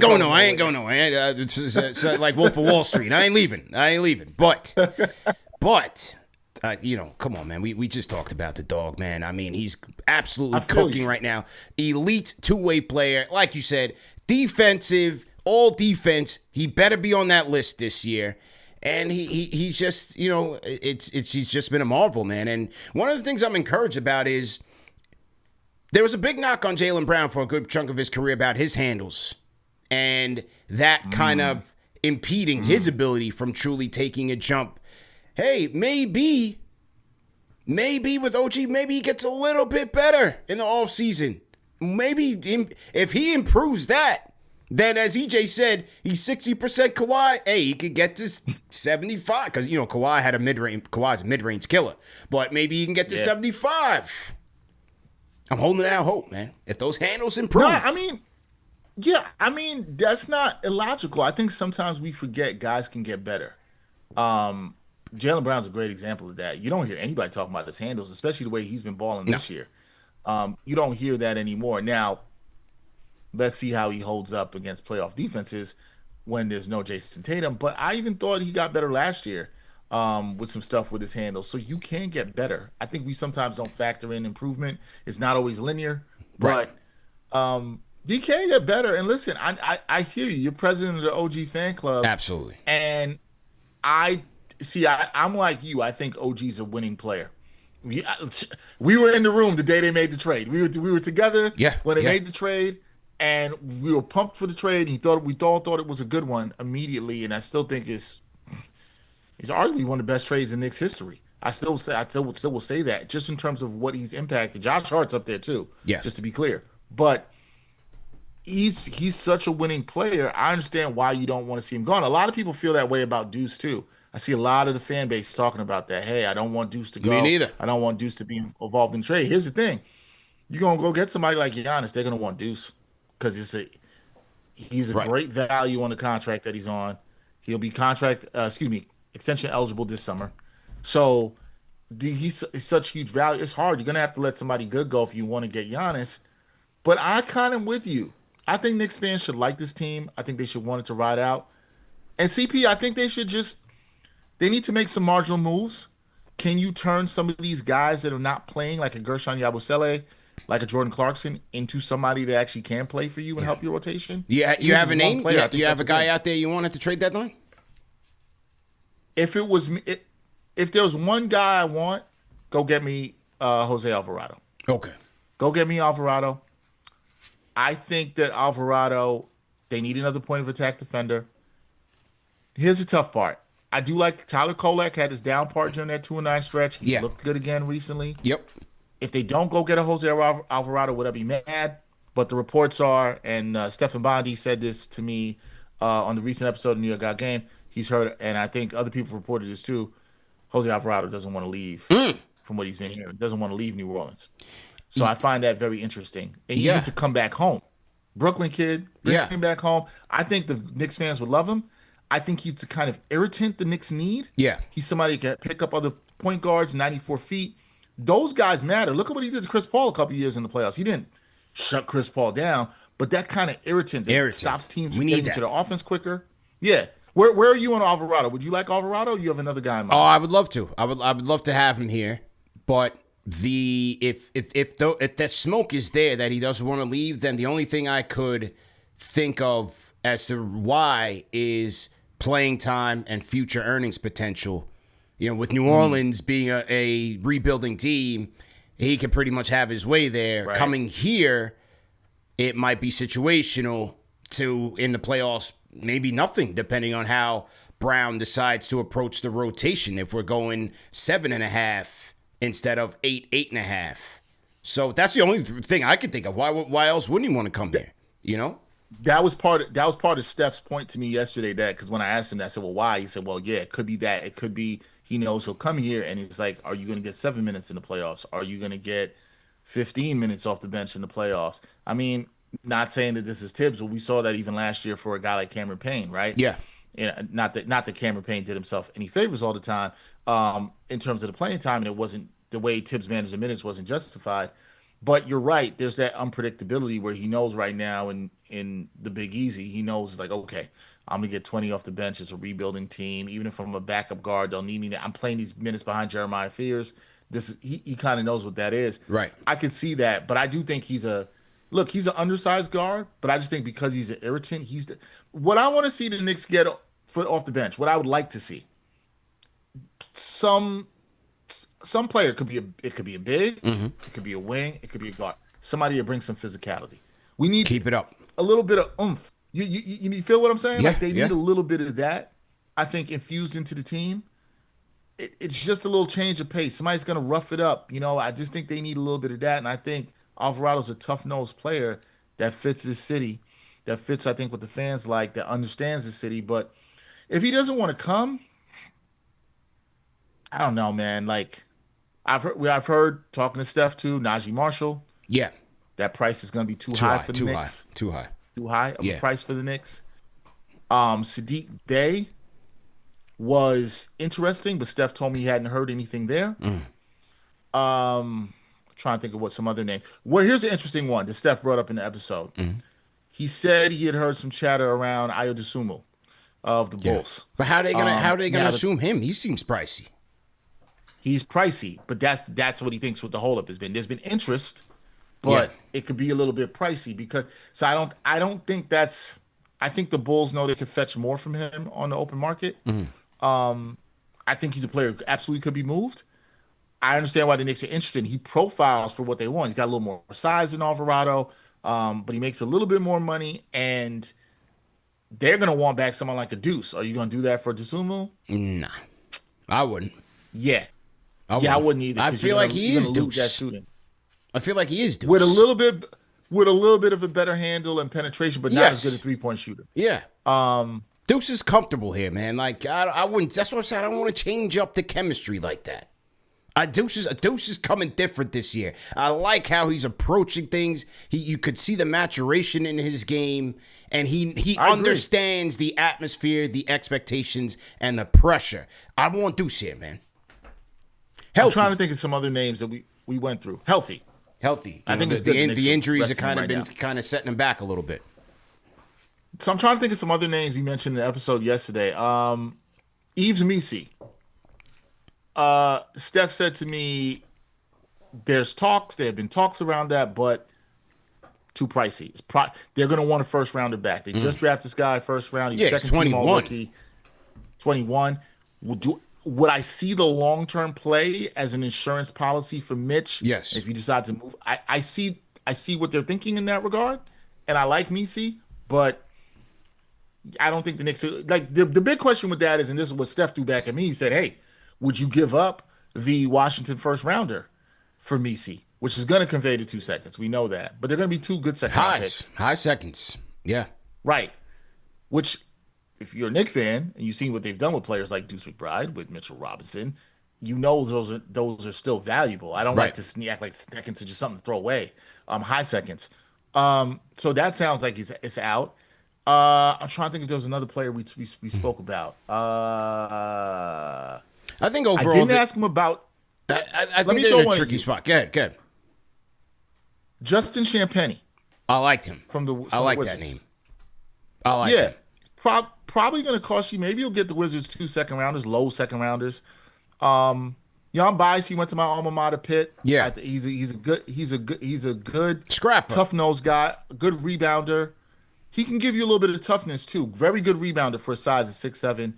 going nowhere. It's like Wolf of Wall Street. I ain't leaving. But, come on, man. We just talked about the dog, man. I mean, he's absolutely cooking right now. Elite two-way player. Like you said, defensive, all defense. He better be on that list this year. And he's just, he's just been a marvel, man. And one of the things I'm encouraged about is There was a big knock on Jaylen Brown for a good chunk of his career about his handles, and that kind of impeding his ability from truly taking a jump. Hey, maybe with OG, maybe he gets a little bit better in the offseason. Maybe if he improves that, then as EJ said, he's 60% Kawhi. Hey, he could get to 75 because, Kawhi's a mid-range killer. But maybe he can get to 75. I'm holding out hope, man. If those handles improve. No, that's not illogical. I think sometimes we forget guys can get better. Jaylen Brown's a great example of that. You don't hear anybody talking about his handles, especially the way he's been balling this year. You don't hear that anymore. Now, let's see how he holds up against playoff defenses when there's no Jason Tatum. But I even thought he got better last year with some stuff with his handles. So you can get better. I think we sometimes don't factor in improvement. It's not always linear. But you can get better. And listen, I hear you. You're president of the OG fan club. Absolutely. And I'm like you. I think OG's a winning player. We were in the room the day they made the trade. We were together when they made the trade, and we were pumped for the trade. And we all thought it was a good one immediately, and I still think it's arguably one of the best trades in Knicks history. I still will say that just in terms of what he's impacted. Josh Hart's up there too. Yeah, just to be clear, but he's such a winning player. I understand why you don't want to see him gone. A lot of people feel that way about Deuce too. I see a lot of the fan base talking about that. Hey, I don't want Deuce to go. Me neither. I don't want Deuce to be involved in trade. Here's the thing. You're going to go get somebody like Giannis, they're going to want Deuce because he's a great value on the contract that he's on. He'll be extension eligible this summer. So he's such huge value. It's hard. You're going to have to let somebody good go if you want to get Giannis. But I kind of with you. I think Knicks fans should like this team. I think they should want it to ride out. And CP, I think they need to make some marginal moves. Can you turn some of these guys that are not playing, like a Gershon Yabusele, like a Jordan Clarkson, into somebody that actually can play for you and help your rotation? Yeah, you have a name? You have a guy out there you want at the trade deadline? If there was one guy I want, go get me Jose Alvarado. Okay. Go get me Alvarado. I think that Alvarado, they need another point of attack defender. Here's the tough part. I do like Tyler Kolek had his down part during that 2-9 stretch. He looked good again recently. Yep. If they don't go get a Jose Alvarado, would I be mad? But the reports are, and Stephen Bondi said this to me on the recent episode of New York Got Game. He's heard, and I think other people reported this too. Jose Alvarado doesn't want to leave from what he's been hearing. Doesn't want to leave New Orleans. So I find that very interesting. And you get to come back home. Brooklyn kid, bring him back home. I think the Knicks fans would love him. I think he's the kind of irritant the Knicks need. Yeah. He's somebody who can pick up other point guards, 94 feet. Those guys matter. Look at what he did to Chris Paul a couple years in the playoffs. He didn't shut Chris Paul down, but that kind of irritant that stops teams from getting to the offense quicker. Yeah. Where are you on Alvarado? Would you like Alvarado or you have another guy in mind? Oh, I would love to. I would love to have him here. But if that smoke is there that he doesn't want to leave, then the only thing I could think of as to why is playing time and future earnings potential. With New Orleans being a rebuilding team, he can pretty much have his way there. Right. Coming here, it might be situational to, in the playoffs, maybe nothing, depending on how Brown decides to approach the rotation. If we're going 7.5 instead of 8.5. So that's the only thing I can think of. Why else wouldn't he want to come here? That was part of Steph's point to me yesterday. That because when I asked him, I said, "Well, why?" He said, "Well, yeah, it could be that. It could be he knows he'll come here, and he's like, are you going to get 7 minutes in the playoffs? Are you going to get 15 minutes off the bench in the playoffs?" I mean, not saying that this is Tibbs, but we saw that even last year for a guy like Cameron Payne, right? Yeah. Not that Cameron Payne did himself any favors all the time in terms of the playing time, and it wasn't the way Tibbs managed the minutes wasn't justified. But you're right. There's that unpredictability where he knows right now in the Big Easy, he knows like, okay, I'm going to get 20 off the bench. It's a rebuilding team. Even if I'm a backup guard, they'll need me. I'm playing these minutes behind Jeremiah Fears. He kind of knows what that is. Right. I can see that. But I do think he's an undersized guard. But I just think because he's an irritant, what I want to see the Knicks get off the bench, what I would like to see, some player could be a big, it could be a wing, it could be a guard. somebody that brings some physicality. We need Keep it up. a little bit of oomph. You feel what I'm saying? Yeah, Like they yeah. need a little bit of that, I think, infused into the team. It's just a little change of pace. Somebody's going to rough it up. I just think they need a little bit of that. And I think Alvarado's a tough-nosed player that fits this city, that fits, I think, what the fans like, that understands the city. But if he doesn't want to come, I don't know, man. Like, I've heard talking to Steph, too, Najee Marshall, Yeah. that price is going to be too high for the Too Knicks. high. Too high. Too high of Yeah. a price for the Knicks. Sadiq Bey was interesting, but Steph told me he hadn't heard anything there. Trying to think of what some other name. Well, here's an interesting one that Steph brought up in the episode. He said he had heard some chatter around Ayo Dosunmu of the Bulls. But how are they gonna now assume him? He seems pricey. He's pricey, but that's what he thinks what the holdup has been. There's been interest, but it could be a little bit pricey because I don't think that's. I think the Bulls know they could fetch more from him on the open market. I think he's a player who absolutely could be moved. I understand why the Knicks are interested. He profiles for what they want. He's got a little more size than Alvarado, but he makes a little bit more money, and they're going to want back someone like a Deuce. Are you going to do that for Dosunmu? Nah, I wouldn't. Yeah. I wouldn't either. I feel like he is lose that Deuce. shooting. I feel like he is Deuce. With a little bit of a better handle and penetration, but not as good a 3-point shooter. Yeah. Deuce is comfortable here, man. Like I wouldn't. That's what I'm saying. I don't want to change up the chemistry like that. Deuce is coming different this year. I like how he's approaching things. You could see the maturation in his game, and he understands the atmosphere, the expectations, and the pressure. I want Deuce here, man. Healthy. I'm trying to think of some other names that we went through. Healthy. I think it's the injuries have kind of setting him back a little bit. So I'm trying to think of some other names you mentioned in the episode yesterday. Yves Missi. Steph said to me, there have been talks around that, but too pricey. They're going to want a first rounder back. They just drafted this guy first round. He's second 21. team all-rookie. 21. Would I see the long-term play as an insurance policy for Mitch? Yes. If you decide to move, I see what they're thinking in that regard, and I like Missi, but I don't think the Knicks like the big question with that is, and this is what Steph threw back at me. He said, "Hey, would you give up the Washington first rounder for Missi, which is going to convey to 2 seconds? We know that, but they're going to be 2 good second picks, high seconds, yeah, right. Which, if you're a Knicks fan and you've seen what they've done with players like Deuce McBride, with Mitchell Robinson, you know those are still valuable. I don't like to act like seconds are just something to throw away. High seconds. So that sounds like it's out. I'm trying to think if there was another player we spoke about. I think overall I didn't ask him about. I think they're in a tricky spot. Good. Justin Champagnie. I liked him. I like that name. I like him. Probably going to cost you. Maybe you'll get the Wizards 2 second rounders, low second rounders. Jan Bice, he went to my alma mater, Pitt. Yeah, he's a good scrapper, tough nosed guy, a good rebounder. He can give you a little bit of toughness too. Very good rebounder for a size of 6'7".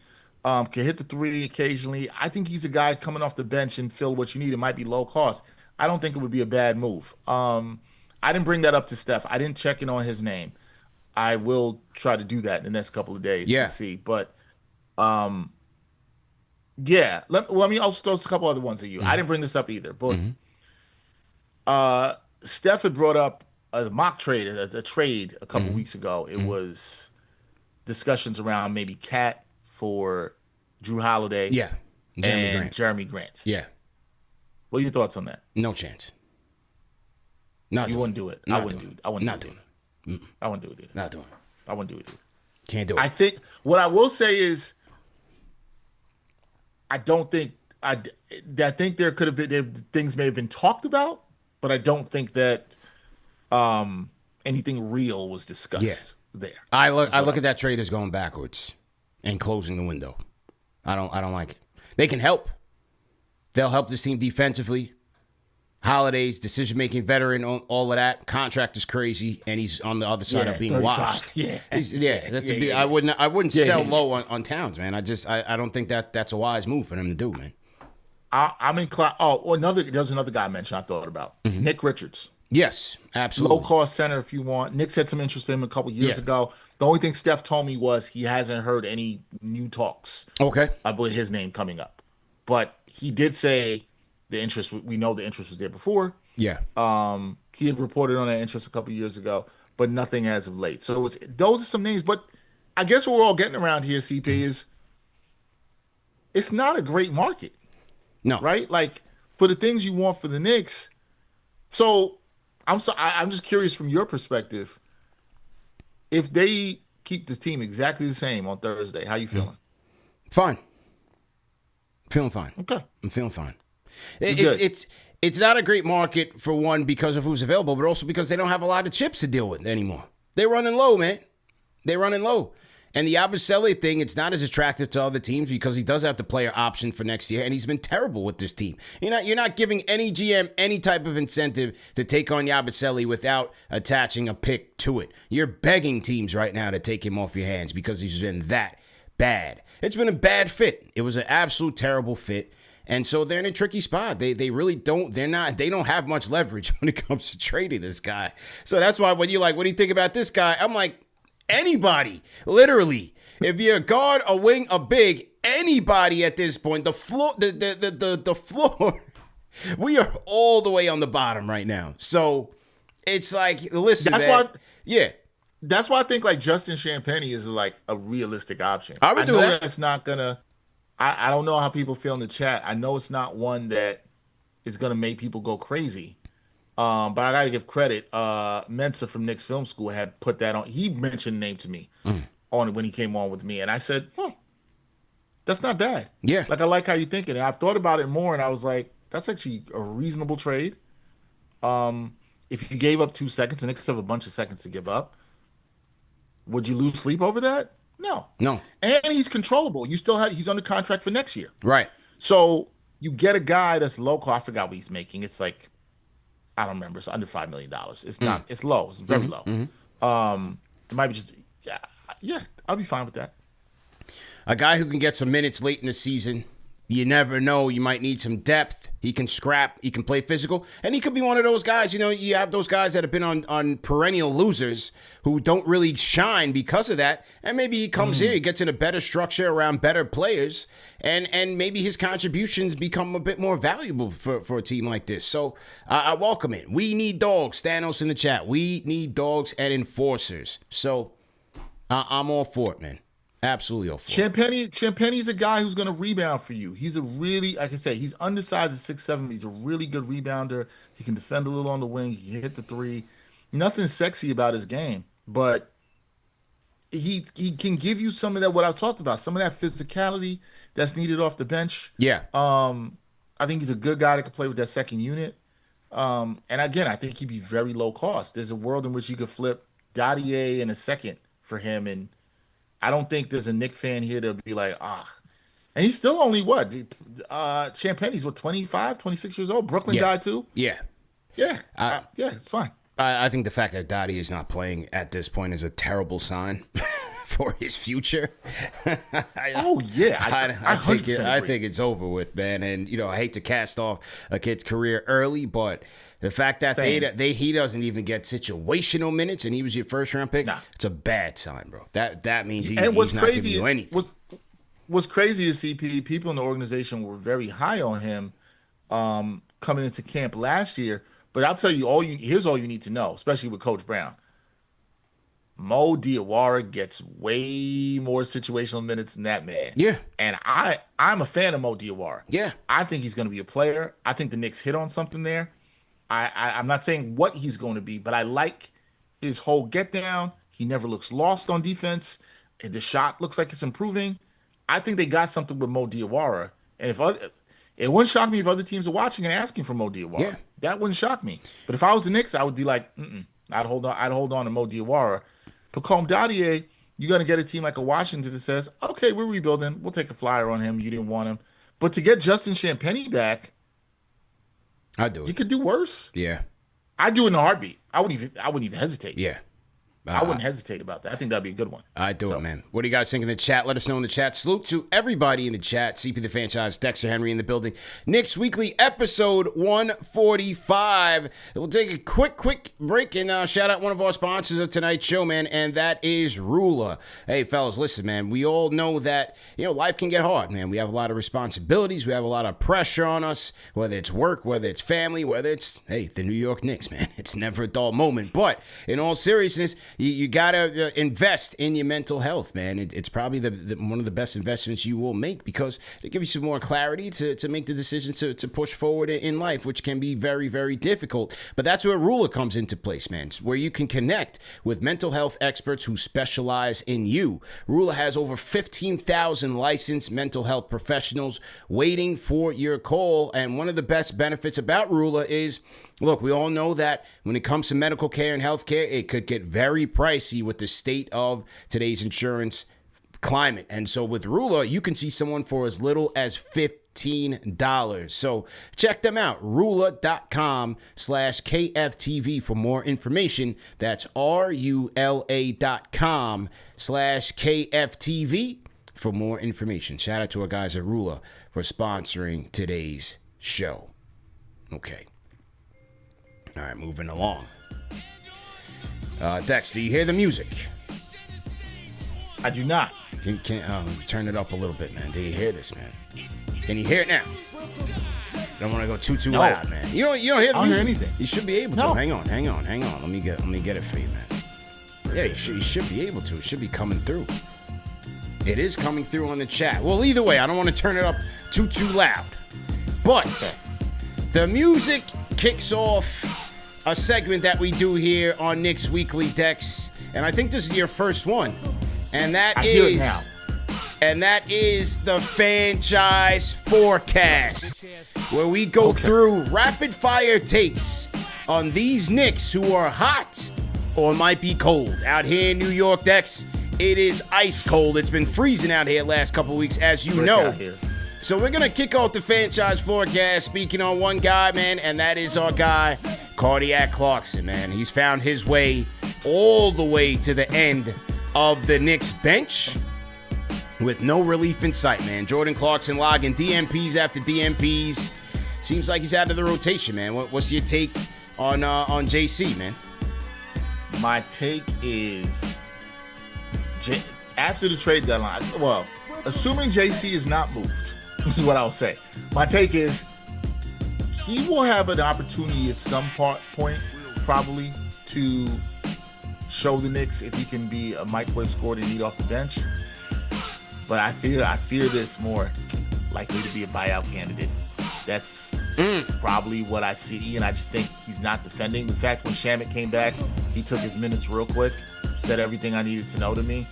Can hit the 3 occasionally. I think he's a guy coming off the bench and fill what you need. It might be low cost. I don't think it would be a bad move. I didn't bring that up to Steph. I didn't check in on his name. I will try to do that in the next couple of days to see. But yeah. Let me also throw a couple other ones at you. I didn't bring this up either, but Steph had brought up a mock trade, a trade a couple weeks ago. It was discussions around maybe Cat for Drew Holiday. Yeah. Jeremy Grant. Yeah. What are your thoughts on that? No chance. You wouldn't do it. I wouldn't do it. I wouldn't do it. I wouldn't do it either. Not doing it. I wouldn't do it either. Can't do it. I think what I will say is I think there could have been things may have been talked about, but I don't think that anything real was discussed there. I look at that trade as going backwards and closing the window. I don't like it. They can help. They'll help this team defensively. Holidays, decision-making veteran, all of that. Contract is crazy, and he's on the other side of being 35. washed. Yeah. I wouldn't sell low on Towns, man. I don't think that's a wise move for them to do, man. I'm inclined. There was another guy I mentioned I thought about. Nick Richards. Yes, absolutely. Low-cost center if you want. Knicks had some interest in him a couple years Yeah. ago. The only thing Steph told me was he hasn't heard any new talks Okay. about his name coming up. But he did say the interest, we know the interest was there before. Yeah. He had reported on that interest a couple years ago, but nothing as of late. So those are some names. But I guess what we're all getting around here, CP, is it's not a great market, No. right? Like for the things you want for the Knicks. So I'm just curious from your perspective, if they keep this team exactly the same on Thursday, how you feeling? Fine. Feeling fine. Okay. I'm feeling fine. Good. It's not a great market for one because of who's available, but also because they don't have a lot of chips to deal with anymore. They're running low, man. They're running low. And the Yabusele thing, it's not as attractive to other teams because he does have the player option for next year, and he's been terrible with this team. You're not giving any GM any type of incentive to take on Yabusele without attaching a pick to it. You're begging teams right now to take him off your hands because he's been that bad. It's been a bad fit. It was an absolute terrible fit. And so they're in a tricky spot. They really don't, they don't have much leverage when it comes to trading this guy. So that's why when you're like, what do you think about this guy? I'm like, anybody, literally. If you're a guard, a wing, a big, anybody at this point, the floor, the floor, we are all the way on the bottom right now. So it's like, listen, That's man, why. yeah. That's why I think like Justin Champagnie is like a realistic option. I would do know that. That's not gonna. I don't know how people feel in the chat. I know it's not one that is gonna make people go crazy. But I gotta give credit. Mensa from Knicks Film School had put that on. He mentioned the name to me on when he came on with me, and I said, "Well, that's not bad." Yeah. Like I like how you're thinking. And I've thought about it more, and I was like, "That's actually a reasonable trade." If you gave up 2 seconds, the Knicks have a bunch of seconds to give up. Would you lose sleep over that? No. And he's controllable. He's under contract for next year. Right. So you get a guy that's local. I forgot what he's making. It's like, I don't remember. It's under $5 million. It's not, it's low. It's very low. It might be just, yeah, I'll be fine with that. A guy who can get some minutes late in the season. You never know. You might need some depth. He can scrap. He can play physical. And he could be one of those guys. You have those guys that have been on perennial losers who don't really shine because of that. And maybe he comes here, he gets in a better structure around better players. And maybe his contributions become a bit more valuable for a team like this. So I welcome it. We need dogs. Thanos in the chat. We need dogs and enforcers. So I'm all for it, man. Absolutely all for it. Champagnie's a guy who's going to rebound for you. He's a really, like I said, he's undersized at 6'7". He's a really good rebounder. He can defend a little on the wing. He can hit the three. Nothing sexy about his game, but he can give you some of that, what I've talked about, some of that physicality that's needed off the bench. Yeah. I think he's a good guy that could play with that second unit. And again, I think he'd be very low cost. There's a world in which you could flip Dottier in a second for him, and I don't think there's a Knick fan here that'll be like, And he's still only what? Champagnie's what, 25, 26 years old? Brooklyn guy too? Yeah. Yeah. It's fine. I think the fact that Dottie is not playing at this point is a terrible sign for his future. I think it's over with, man. And I hate to cast off a kid's career early, but the fact that he doesn't even get situational minutes and he was your first round pick, it's a bad sign, bro. That means he's not giving you anything. What's crazy is CP, people in the organization were very high on him coming into camp last year. But I'll tell you, here's all you need to know, especially with Coach Brown. Mo Diawara gets way more situational minutes than that man. Yeah. And I'm a fan of Mo Diawara. Yeah. I think he's going to be a player. I think the Knicks hit on something there. I'm not saying what he's going to be, but I like his whole get down. He never looks lost on defense. The shot looks like it's improving. I think they got something with Mo Diawara. And it wouldn't shock me if other teams are watching and asking for Mo Diawara. Yeah. That wouldn't shock me. But if I was the Knicks, I would be like, I'd hold on to Mo Diawara. Pacome Dottier, you're going to get a team like a Washington that says, okay, we're rebuilding. We'll take a flyer on him. You didn't want him. But to get Justin Champagnie back, I'd do it. You could do worse. Yeah. I'd do it in a heartbeat. I wouldn't even hesitate. Yeah. I wouldn't hesitate about that. I think that'd be a good one. I do it, man. What do you guys think in the chat? Let us know in the chat. Salute to everybody in the chat. CP the Fanchise, Dexter Henry in the building. Knicks Weekly, episode 145. We'll take a quick break and shout out one of our sponsors of tonight's show, man, and that is Ruler. Hey, fellas, listen, man. We all know that, life can get hard, man. We have a lot of responsibilities. We have a lot of pressure on us, whether it's work, whether it's family, whether it's, the New York Knicks, man. It's never a dull moment. But in all seriousness, you got to invest in your mental health, man. It's probably one of the best investments you will make because it gives you some more clarity to make the decisions to push forward in life, which can be very, very difficult. But that's where Ruler comes into place, man. It's where you can connect with mental health experts who specialize in you. Ruler has over 15,000 licensed mental health professionals waiting for your call. And one of the best benefits about Ruler is, look, we all know that when it comes to medical care and healthcare, it could get very pricey with the state of today's insurance climate. And so with Ruler, you can see someone for as little as $15. So check them out, ruler.com/KFTV for more information. That's RULA.com/KFTV for more information. Shout out to our guys at Ruler for sponsoring today's show. Okay. All right, moving along. Dex, do you hear the music? I do not. Can turn it up a little bit, man. Do you hear this, man? Can you hear it now? Don't want to go too loud, man. You don't hear the music? I don't hear anything. You should be able to. No. Hang on. Let me get it for you, man. Yeah, you should be able to. It should be coming through. It is coming through on the chat. Well, either way, I don't want to turn it up too loud. But the music kicks off a segment that we do here on Knicks Weekly, Dex, and I think this is your first one, and that hear it now. And that is the Fanchise Forecast, where we go through rapid fire takes on these Knicks who are hot or might be cold. Out here in New York, Dex, it is ice cold. It's been freezing out here last couple weeks, as you know. So we're going to kick off the Fanchise Forecast speaking on one guy, man, and that is our guy, Cardiac Clarkson, man. He's found his way all the way to the end of the Knicks bench with no relief in sight, man. Jordan Clarkson logging DMPs after DMPs. Seems like he's out of the rotation, man. What's your take on JC, man? My take is after the trade deadline, well, assuming JC is not moved, this is what I'll say. My take is he will have an opportunity at some point, probably, to show the Knicks if he can be a microwave scorer to eat off the bench. But I fear this more likely to be a buyout candidate. That's probably what I see, and I just think he's not defending. In fact, when Shamet came back, he took his minutes real quick, said everything I needed to know to me.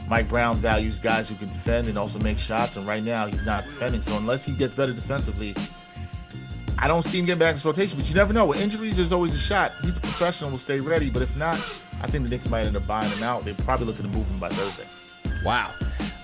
Mike Brown values guys who can defend and also make shots, and right now he's not defending. So unless he gets better defensively, I don't see him getting back in his rotation. But you never know. With injuries, there's always a shot. He's a professional, will stay ready. But if not, I think the Knicks might end up buying him out. They're probably looking to move him by Thursday. Wow.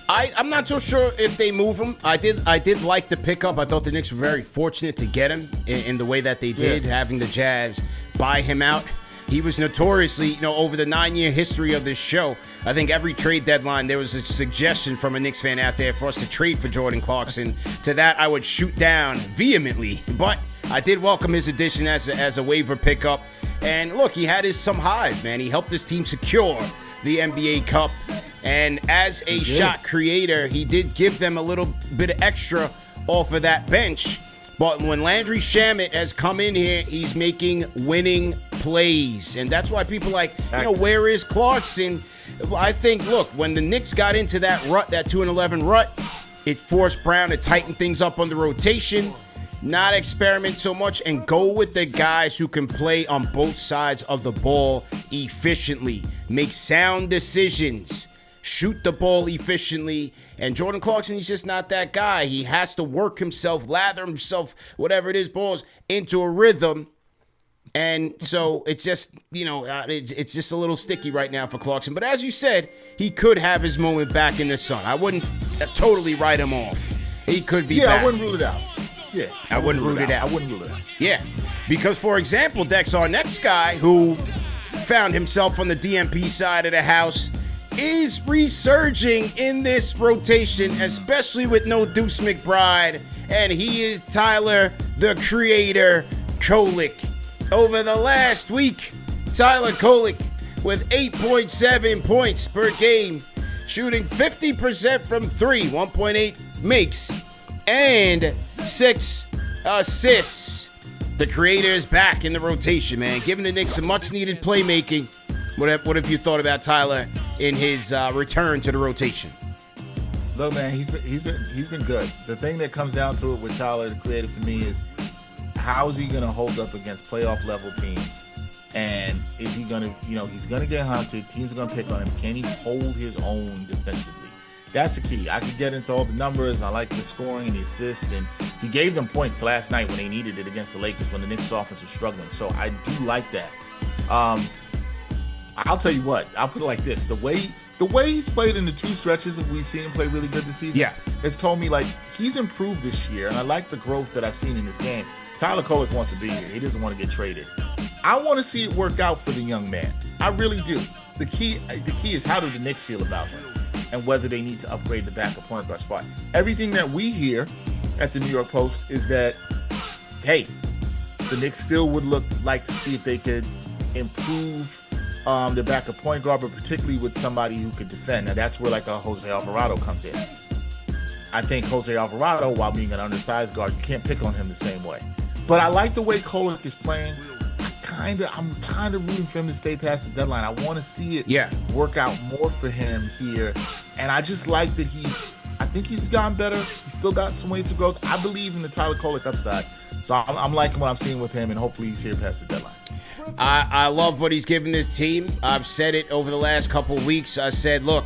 I'm not so sure if they move him. I did like the pickup. I thought the Knicks were very fortunate to get him in the way that they did, having the Jazz buy him out. He was notoriously, over the 9-year history of this show, I think every trade deadline there was a suggestion from a Knicks fan out there for us to trade for Jordan Clarkson. To that, I would shoot down vehemently. But I did welcome his addition as a waiver pickup. And look, he had some highs, man. He helped his team secure the NBA Cup. And as a shot creator, he did give them a little bit of extra off of that bench. But when Landry Shamet has come in here, he's making winning plays. And that's why people are like, where is Clarkson? I think, look, when the Knicks got into that rut, that 2-11 rut, it forced Brown to tighten things up on the rotation, not experiment so much, and go with the guys who can play on both sides of the ball efficiently, make sound decisions, shoot the ball efficiently. And Jordan Clarkson, he's just not that guy. He has to work himself, lather himself, whatever it is, balls into a rhythm. And so it's just, it's just a little sticky right now for Clarkson. But as you said, he could have his moment back in the sun. I wouldn't totally write him off. He could be back. I wouldn't rule it out. Yeah, I wouldn't rule it out. I wouldn't rule it out. Yeah, because, for example, Dex, our next guy who found himself on the DMP side of the house, is resurging in this rotation, especially with no Deuce McBride, and he is Tyler, the Creator, Kolek. Over the last week, Tyler Kolek with 8.7 points per game, shooting 50% from 3, 1.8 makes, and 6 assists. The Creator is back in the rotation, man, giving the Knicks some much-needed playmaking. What have you thought about Tyler in his return to the rotation? Look, man, he's been good. The thing that comes down to it with Tyler, the Creator, for me is how is he going to hold up against playoff level teams? And is he going to, he's going to get hunted. Teams are going to pick on him. Can he hold his own defensively? That's the key. I could get into all the numbers. I like the scoring and the assists. And he gave them points last night when they needed it against the Lakers when the Knicks offense was struggling. So I do like that. I'll tell you what. I'll put it like this. The way he's played in the 2 stretches that we've seen him play really good this season, has told me like he's improved this year. And I like the growth that I've seen in his game. Tyler Kolek wants to be here. He doesn't want to get traded. I want to see it work out for the young man. I really do. The key is how do the Knicks feel about him and whether they need to upgrade the backup point guard spot. Everything that we hear at the New York Post is that, hey, the Knicks still would like to see if they could improve the backup point guard, but particularly with somebody who could defend. Now, that's where like a Jose Alvarado comes in. I think Jose Alvarado, while being an undersized guard, you can't pick on him the same way. But I like the way Kolek is playing. I'm kind of rooting for him to stay past the deadline. I want to see it work out more for him here. And I just like that I think he's gotten better. He's still got some ways to grow. I believe in the Tyler Kolek upside. So I'm liking what I'm seeing with him, and hopefully he's here past the deadline. I love what he's given this team. I've said it over the last couple of weeks. I said, look,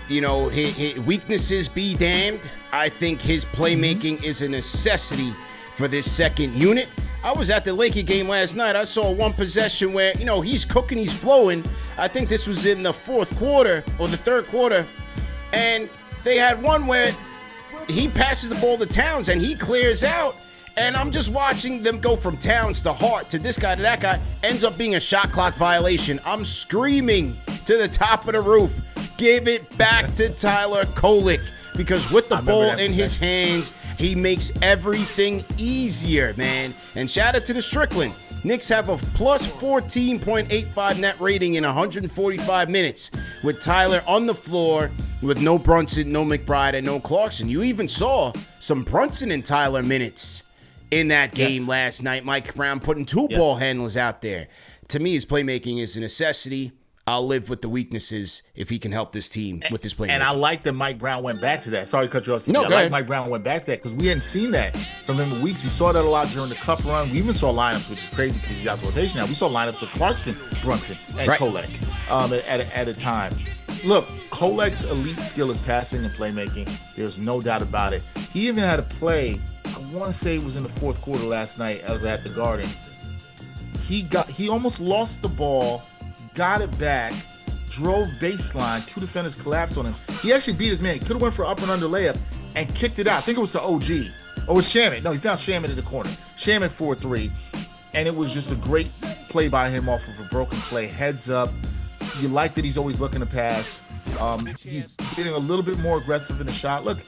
his weaknesses be damned. I think his playmaking is a necessity for this second unit. I was at the Laker game last night. I saw one possession where, he's cooking, he's flowing. I think this was in the 4th quarter or the 3rd quarter. And they had one where he passes the ball to Towns and he clears out. And I'm just watching them go from Towns to Hart to this guy to that guy. Ends up being a shot clock violation. I'm screaming to the top of the roof, give it back to Tyler Kolek. Because with the ball in his hands, he makes everything easier, man. And shout out to the Strickland. Knicks have a plus 14.85 net rating in 145 minutes with Tyler on the floor with no Brunson, no McBride, and no Clarkson. You even saw some Brunson and Tyler minutes in that game last night. Mike Brown putting 2 ball handlers out there. To me, his playmaking is a necessity. I'll live with the weaknesses if he can help this team with his playmaking. And I like that Mike Brown went back to that. Sorry to cut you off. No, I like Mike Brown went back to that because we hadn't seen that from him in weeks. We saw that a lot during the Cup run. We even saw lineups, which is crazy because he's out the rotation now. We saw lineups with Clarkson, Brunson, and Kolek at a time. Look, Kolek's elite skill is passing and playmaking. There's no doubt about it. He even had a play, I want to say it was in the 4th quarter last night. I was at the Garden. He almost lost the ball, got it back, drove baseline. 2 defenders collapsed on him. He actually beat his man. He could have went for up and under layup and kicked it out. I think it was to OG. Or it was Shamet. No, he found Shamet in the corner. Shamet 4-3. And it was just a great play by him off of a broken play. Heads up. You like that he's always looking to pass. He's getting a little bit more aggressive in the shot. Look,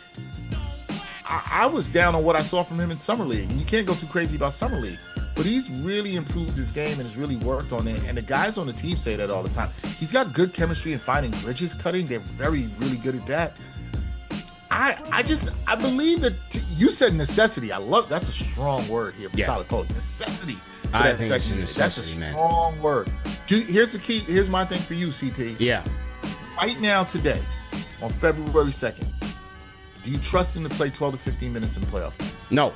I was down on what I saw from him in Summer League. And you can't go too crazy about Summer League. But he's really improved his game and has really worked on it. And the guys on the team say that all the time. He's got good chemistry in finding bridges cutting. They're really good at that. I believe that you said necessity. That's a strong word here for Tyler Kolek. Necessity. I think it's a necessity, man. That's a strong word. Here's the key. Here's my thing for you, CP. Yeah. Right now, today, on February 2nd, do you trust him to play 12 to 15 minutes in the playoff? No.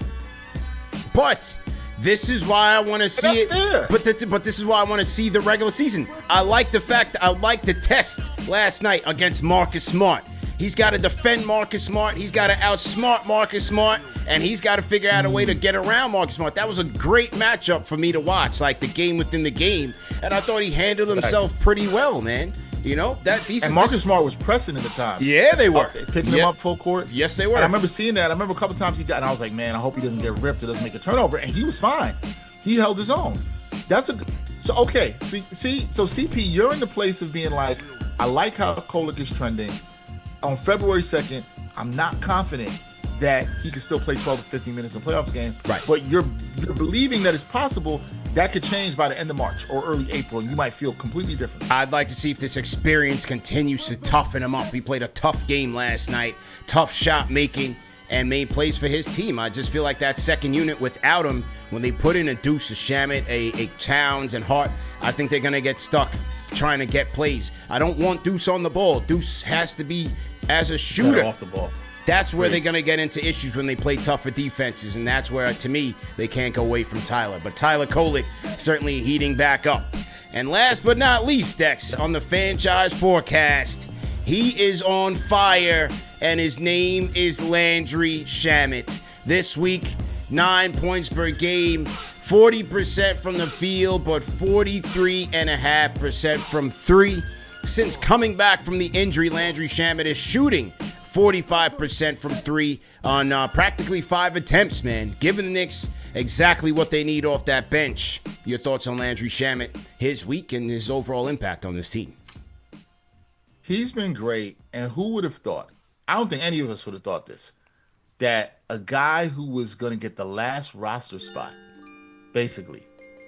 But this is why I want to see it. Fair. But this is why I want to see the regular season. I like the fact that I like the test last night against Marcus Smart. He's got to defend Marcus Smart. He's got to outsmart Marcus Smart. And he's got to figure out a way to get around Marcus Smart. That was a great matchup for me to watch, like the game within the game. And I thought he handled himself pretty well, man. Marcus Smart was pressing in the time. Yeah, they were. Picking him up full court. Yes, they were. And I remember seeing that. I remember a couple times he got, and I was like, man, I hope he doesn't get ripped or doesn't make a turnover. And he was fine. He held his own. So okay, so CP, you're in the place of being like, I like how Kolek is trending. On February 2nd, I'm not confident that he can still play 12 to 15 minutes in playoffs game. Right. But you're believing that it's possible that could change by the end of March or early April, and you might feel completely different. I'd like to see if this experience continues to toughen him up. He played a tough game last night, tough shot making, and made plays for his team. I just feel like that second unit without him, when they put in a Deuce, a Shamet, a Towns, and Hart, I think they're going to get stuck trying to get plays. I don't want Deuce on the ball. Deuce has to be as a shooter. Off the ball. That's where they're going to get into issues when they play tougher defenses, and that's where, to me, they can't go away from Tyler. But Tyler Kolek certainly heating back up. And last but not least, Dex, on the Fanchise Forecast, he is on fire, and his name is Landry Shamet. This week, 9 points per game, 40% from the field, but 43.5% from three. Since coming back from the injury, Landry Shamet is shooting 45% from three on practically 5 attempts, man. Giving the Knicks exactly what they need off that bench. Your thoughts on Landry Shamet, his week, and his overall impact on this team? He's been great, and who would have thought? I don't think any of us would have thought this, that a guy who was going to get the last roster spot, basically,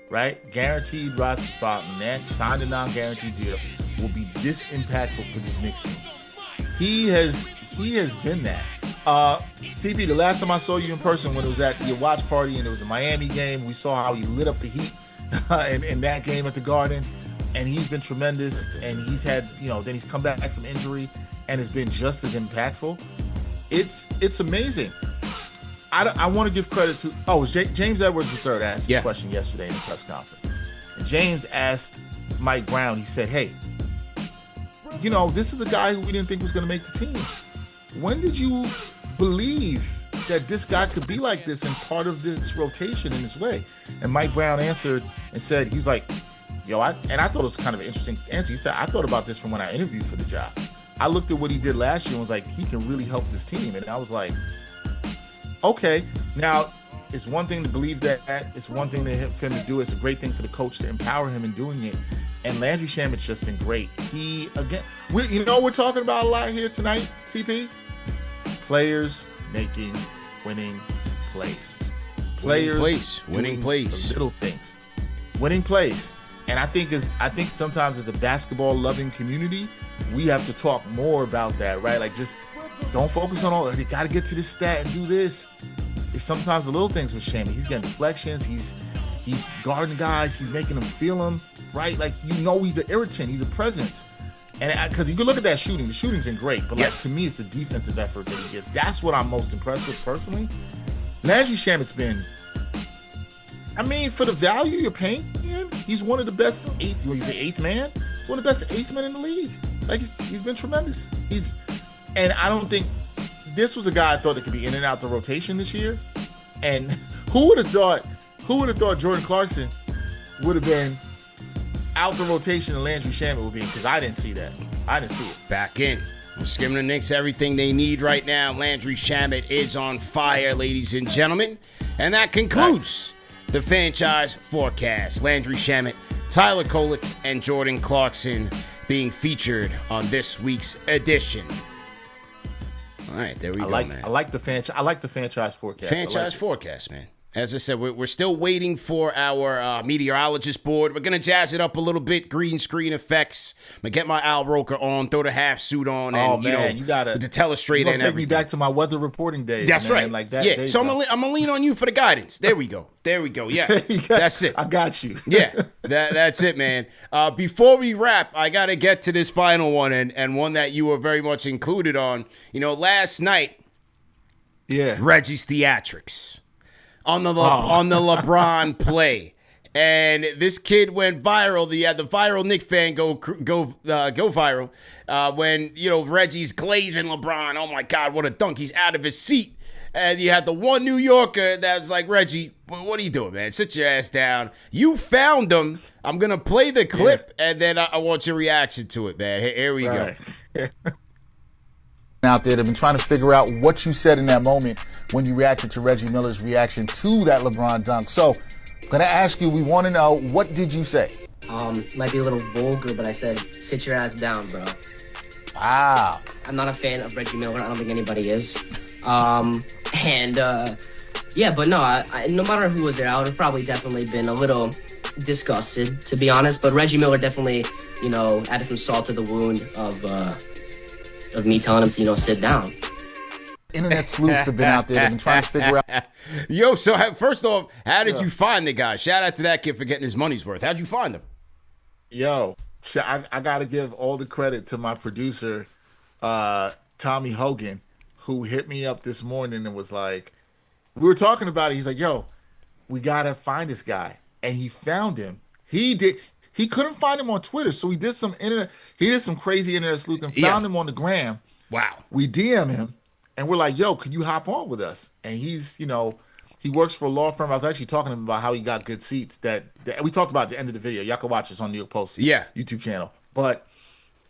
right? Guaranteed roster spot, and signed a non-guaranteed deal, will be this impactful for this Knicks team. He has been that. CP, the last time I saw you in person, when it was at your watch party and it was a Miami game, we saw how he lit up the Heat in that game at the Garden, and he's been tremendous. And he's had, then he's come back from injury and has been just as impactful. It's amazing. I want to give credit to James Edwards III asked this question yesterday in the press conference, and James asked Mike Brown. He said, "Hey, this is a guy who we didn't think was going to make the team. When did you believe that this guy could be like this and part of this rotation in this way?" And Mike Brown answered and said, he was like, I thought it was kind of an interesting answer. He said, "I thought about this from when I interviewed for the job. I looked at what he did last year and was like, he can really help this team." And I was like, okay. Now, it's one thing to believe that. It's one thing for him to do. It's a great thing for the coach to empower him in doing it. And Landry Shamet's just been great. We're talking about a lot here tonight, CP? Players making winning plays. Players winning plays. Little things. Winning plays. And I think sometimes as a basketball loving community, we have to talk more about that, right? Like, just don't focus on all, they got to get to this stat and do this. It's sometimes the little things with Shamet. He's getting deflections. He's guarding guys. He's making them feel him, right? Like, he's an irritant. He's a presence. And because you can look at that shooting. The shooting's been great. But, to me, it's the defensive effort that he gives. That's what I'm most impressed with personally. Landry Shamet's been, for the value you're paying him, he's one of the best he's the eighth man. He's one of the best eighth men in the league. Like, he's been tremendous. And I don't think this was a guy I thought that could be in and out the rotation this year. And who would have thought Jordan Clarkson would have been out the rotation and Landry Shamet would be? Because I didn't see that. I didn't see it. Back in. We're giving the Knicks everything they need right now. Landry Shamet is on fire, ladies and gentlemen. And that concludes the Fanchise Forecast. Landry Shamet, Tyler Kolek, and Jordan Clarkson being featured on this week's edition. All right, there we go, man. I like the Fanchise Forecast. Fanchise Forecast, man. As I said, we're still waiting for our meteorologist board. We're going to jazz it up a little bit, green screen effects. I'm going to get my Al Roker on, throw the half suit on, and, you gotta, the telestrator and everything. Take me back to my weather reporting days. That's man. right. Like that. Yeah, so I'm going to lean on you for the guidance. There we go. Yeah, that's it. I got you. Yeah, that's it, man. Before we wrap, I got to get to this final one, and one that you were very much included on. Last night, Reggie's theatrics on the LeBron play, and this kid went viral. The viral Knicks fan go viral when Reggie's glazing LeBron. Oh my God, what a dunk! He's out of his seat, and you had the one New Yorker that's like, Reggie, what are you doing, man? Sit your ass down. You found him. I'm gonna play the clip, and then I want your reaction to it, man. Here we go. Out there, they've been trying to figure out what you said in that moment when you reacted to Reggie Miller's reaction to that LeBron dunk. So, I'm going to ask you, we want to know, what did you say? Might be a little vulgar, but I said, sit your ass down, bro. Wow. I'm not a fan of Reggie Miller. I don't think anybody is. Yeah, but no, no matter who was there, I would have probably definitely been a little disgusted, to be honest. But Reggie Miller definitely, added some salt to the wound of me telling him to, sit down. Internet sleuths have been out there. They've been trying to figure out. Yo, so first off, how did you find the guy? Shout out to that kid for getting his money's worth. How'd you find him? Yo, I got to give all the credit to my producer, Tommy Hogan, who hit me up this morning and was like, we were talking about it. He's like, yo, we got to find this guy. And he found him. He couldn't find him on Twitter. So he did some crazy internet sleuth and found him on the gram. Wow. We DM him and we're like, yo, could you hop on with us? And he's, he works for a law firm. I was actually talking to him about how he got good seats that we talked about at the end of the video. Y'all can watch this on New York Post YouTube channel. But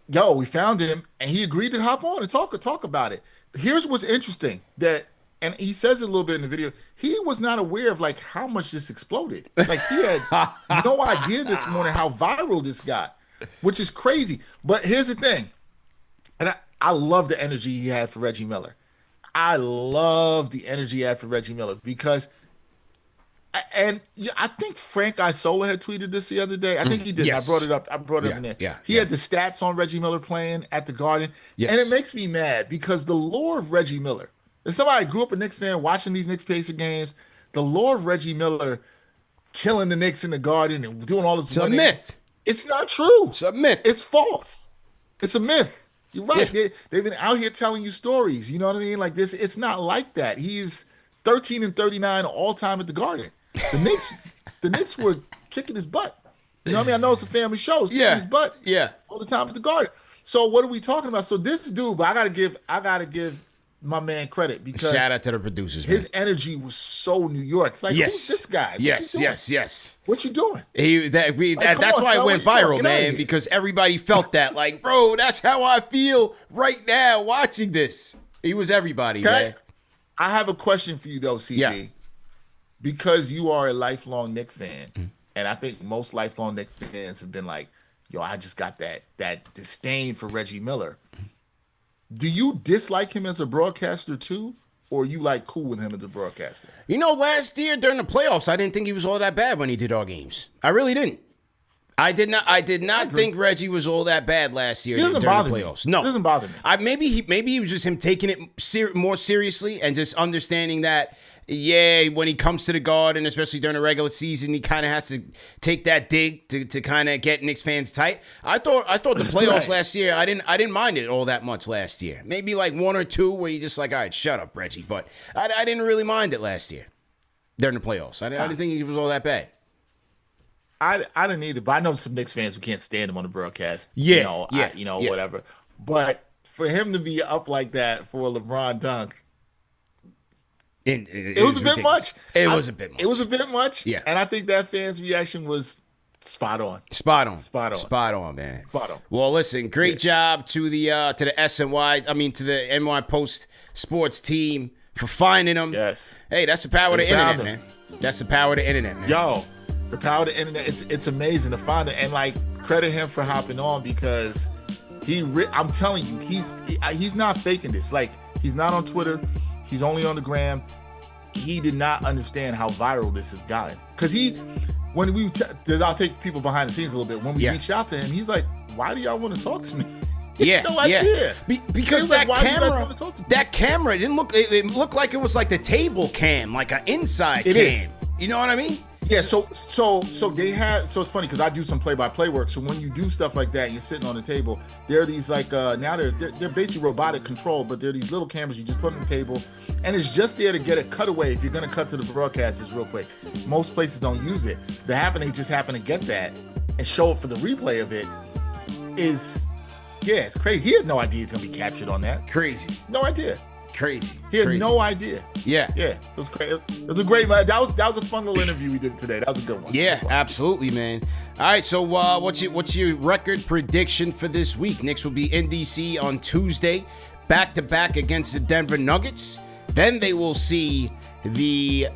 yo, we found him and he agreed to hop on and talk about it. Here's what's interesting and he says it a little bit in the video. He was not aware of like how much this exploded. Like he had no idea this morning how viral this got, which is crazy. But here's the thing. And I love the energy he had for Reggie Miller. I love the energy he had for Reggie Miller because, and I think Frank Isola had tweeted this the other day. I think he did. Yes. I brought it up in there. He had the stats on Reggie Miller playing at the Garden. Yes. And it makes me mad because the lore of Reggie Miller, as somebody who grew up a Knicks fan watching these Knicks Pacer games, the lore of Reggie Miller killing the Knicks in the Garden and doing all this. It's a myth. It's not true. It's a myth. It's false. It's a myth. You're right. Yeah. They've been out here telling you stories. You know what I mean? Like this, it's not like that. He's 13-39 all time at the Garden. The Knicks were kicking his butt. You know what I mean? I know it's a family show. It's kicking his butt all the time at the Garden. So what are we talking about? So this dude, but I gotta give my man credit because shout out to the producers. His energy was so New York. It's like, who's this guy? Yes. What you doing? That's why it went viral, man, because everybody felt that. Like, bro, that's how I feel right now watching this. He was everybody, man. I have a question for you, though, CB. Yeah. Because you are a lifelong Knicks fan, and I think most lifelong Knicks fans have been like, yo, I just got that disdain for Reggie Miller. Do you dislike him as a broadcaster too, or are you like cool with him as a broadcaster? Last year during the playoffs, I didn't think he was all that bad when he did our games. I really didn't. I did not think Reggie was all that bad last year during the playoffs. No, it doesn't bother me. Maybe he was just him taking it more seriously and just understanding that. Yeah, when he comes to the Garden, especially during the regular season, he kind of has to take that dig to kind of get Knicks fans tight. I thought the playoffs last year, I didn't mind it all that much last year. Maybe like one or two where you just like, all right, shut up, Reggie. But I didn't really mind it last year during the playoffs. I didn't think it was all that bad. I didn't either, but I know some Knicks fans who can't stand him on the broadcast. Whatever. But for him to be up like that for a LeBron dunk. It was a bit much. It was a bit much. Yeah. And I think that fan's reaction was spot on. Spot on, man. Spot on. Well, listen, great job to the to the NY Post Sports team for finding them. Yes. Hey, that's the power of the internet, man. That's the power of the internet, man. Yo, the power of the internet, it's amazing to find it. And like credit him for hopping on because I'm telling you, he's not faking this. Like he's not on Twitter. He's only on the gram. He did not understand how viral this has gotten. Because I'll take people behind the scenes a little bit. When we reached out to him, he's like, why do y'all want to talk to me? No idea. Because that camera, it looked like it was like the table cam, like an inside cam. Is. You know what I mean? Yeah, so they have, so it's funny because I do some play-by-play work. So when you do stuff like that, you're sitting on the table, there are these like, now they're basically robotic controlled, but they're these little cameras you just put on the table, and it's just there to get a cutaway if you're going to cut to the broadcasters real quick. Most places don't use it. They just happen to get that and show it for the replay of it it's crazy. He had no idea he's going to be captured on that. Crazy. No idea. Crazy. He had no idea. Yeah. It was crazy. It was a great that was a fun little interview we did today. That was a good one. Yeah, absolutely, man. All right, so what's your record prediction for this week? Knicks will be in DC on Tuesday, back to back against the Denver Nuggets. Then they will see the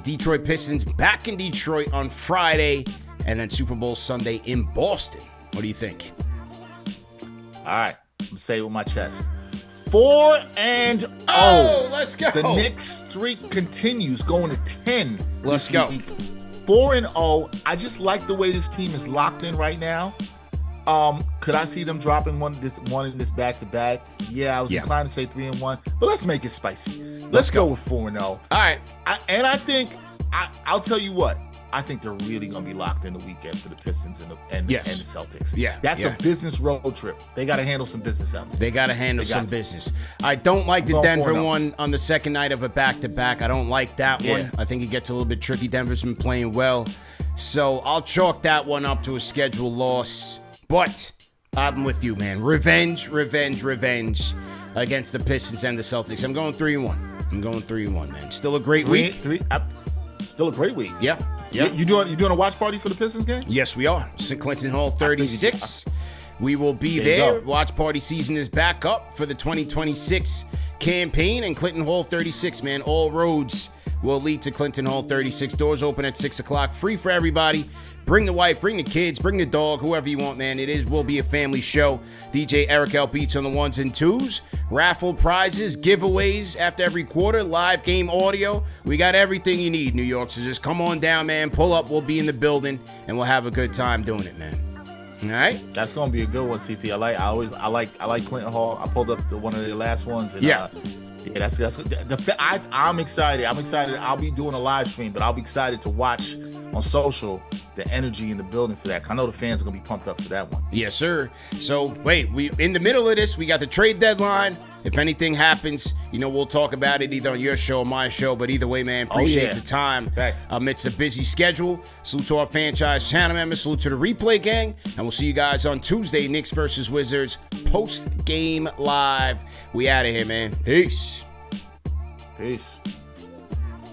Detroit Pistons back in Detroit on Friday. and then Super Bowl Sunday in Boston. What do you think? All right, I'm gonna say it with my chest. 4-0. Let's go. The Knicks streak continues, going to 10. Let's go. 4-0. I just like the way this team is locked in right now. Could I see them dropping one in this back-to-back? Yeah, I was inclined to say 3-1, but let's make it spicy. Let's go with 4-0. All right. I think I'll tell you what. I think they're really going to be locked in the weekend for the Pistons and the Celtics. Yeah. That's a business road trip. They got to handle some business out there. They got to handle some business. I don't like the Denver one on the second night of a back-to-back. I don't like that one. I think it gets a little bit tricky. Denver's been playing well. So I'll chalk that one up to a scheduled loss. But I'm with you, man. Revenge against the Pistons and the Celtics. I'm going 3-1. Man. Still a great week. Still a great week. Yeah. You doing a watch party for the Pistons game? Yes, we are. St. Clinton Hall 36. We will be there. Watch party season is back up for the 2026 campaign. And Clinton Hall 36, man, all roads will lead to Clinton Hall 36. Doors open at 6 o'clock. Free for everybody. Bring the wife, bring the kids, bring the dog, whoever you want, man. Will be a family show. DJ Eric L. Beats on the 1s and 2s. Raffle prizes, giveaways after every quarter, live game audio. We got everything you need, New York. So just come on down, man. Pull up. We'll be in the building, and we'll have a good time doing it, man. All right? That's gonna be a good one, CP. I like Clinton Hall. I pulled up to one of their last ones. And, I'm excited. I'll be doing a live stream, but I'll be excited to watch on social the energy in the building for that. I know the fans are gonna be pumped up for that one. Yes, sir. So wait, we in the middle of this. We got the trade deadline. If anything happens, we'll talk about it either on your show or my show. But either way, man, appreciate the time amidst a busy schedule. Salute to our Fanchise channel members. Salute to the replay gang. And we'll see you guys on Tuesday, Knicks versus Wizards, post-game live. We out of here, man. Peace. Peace.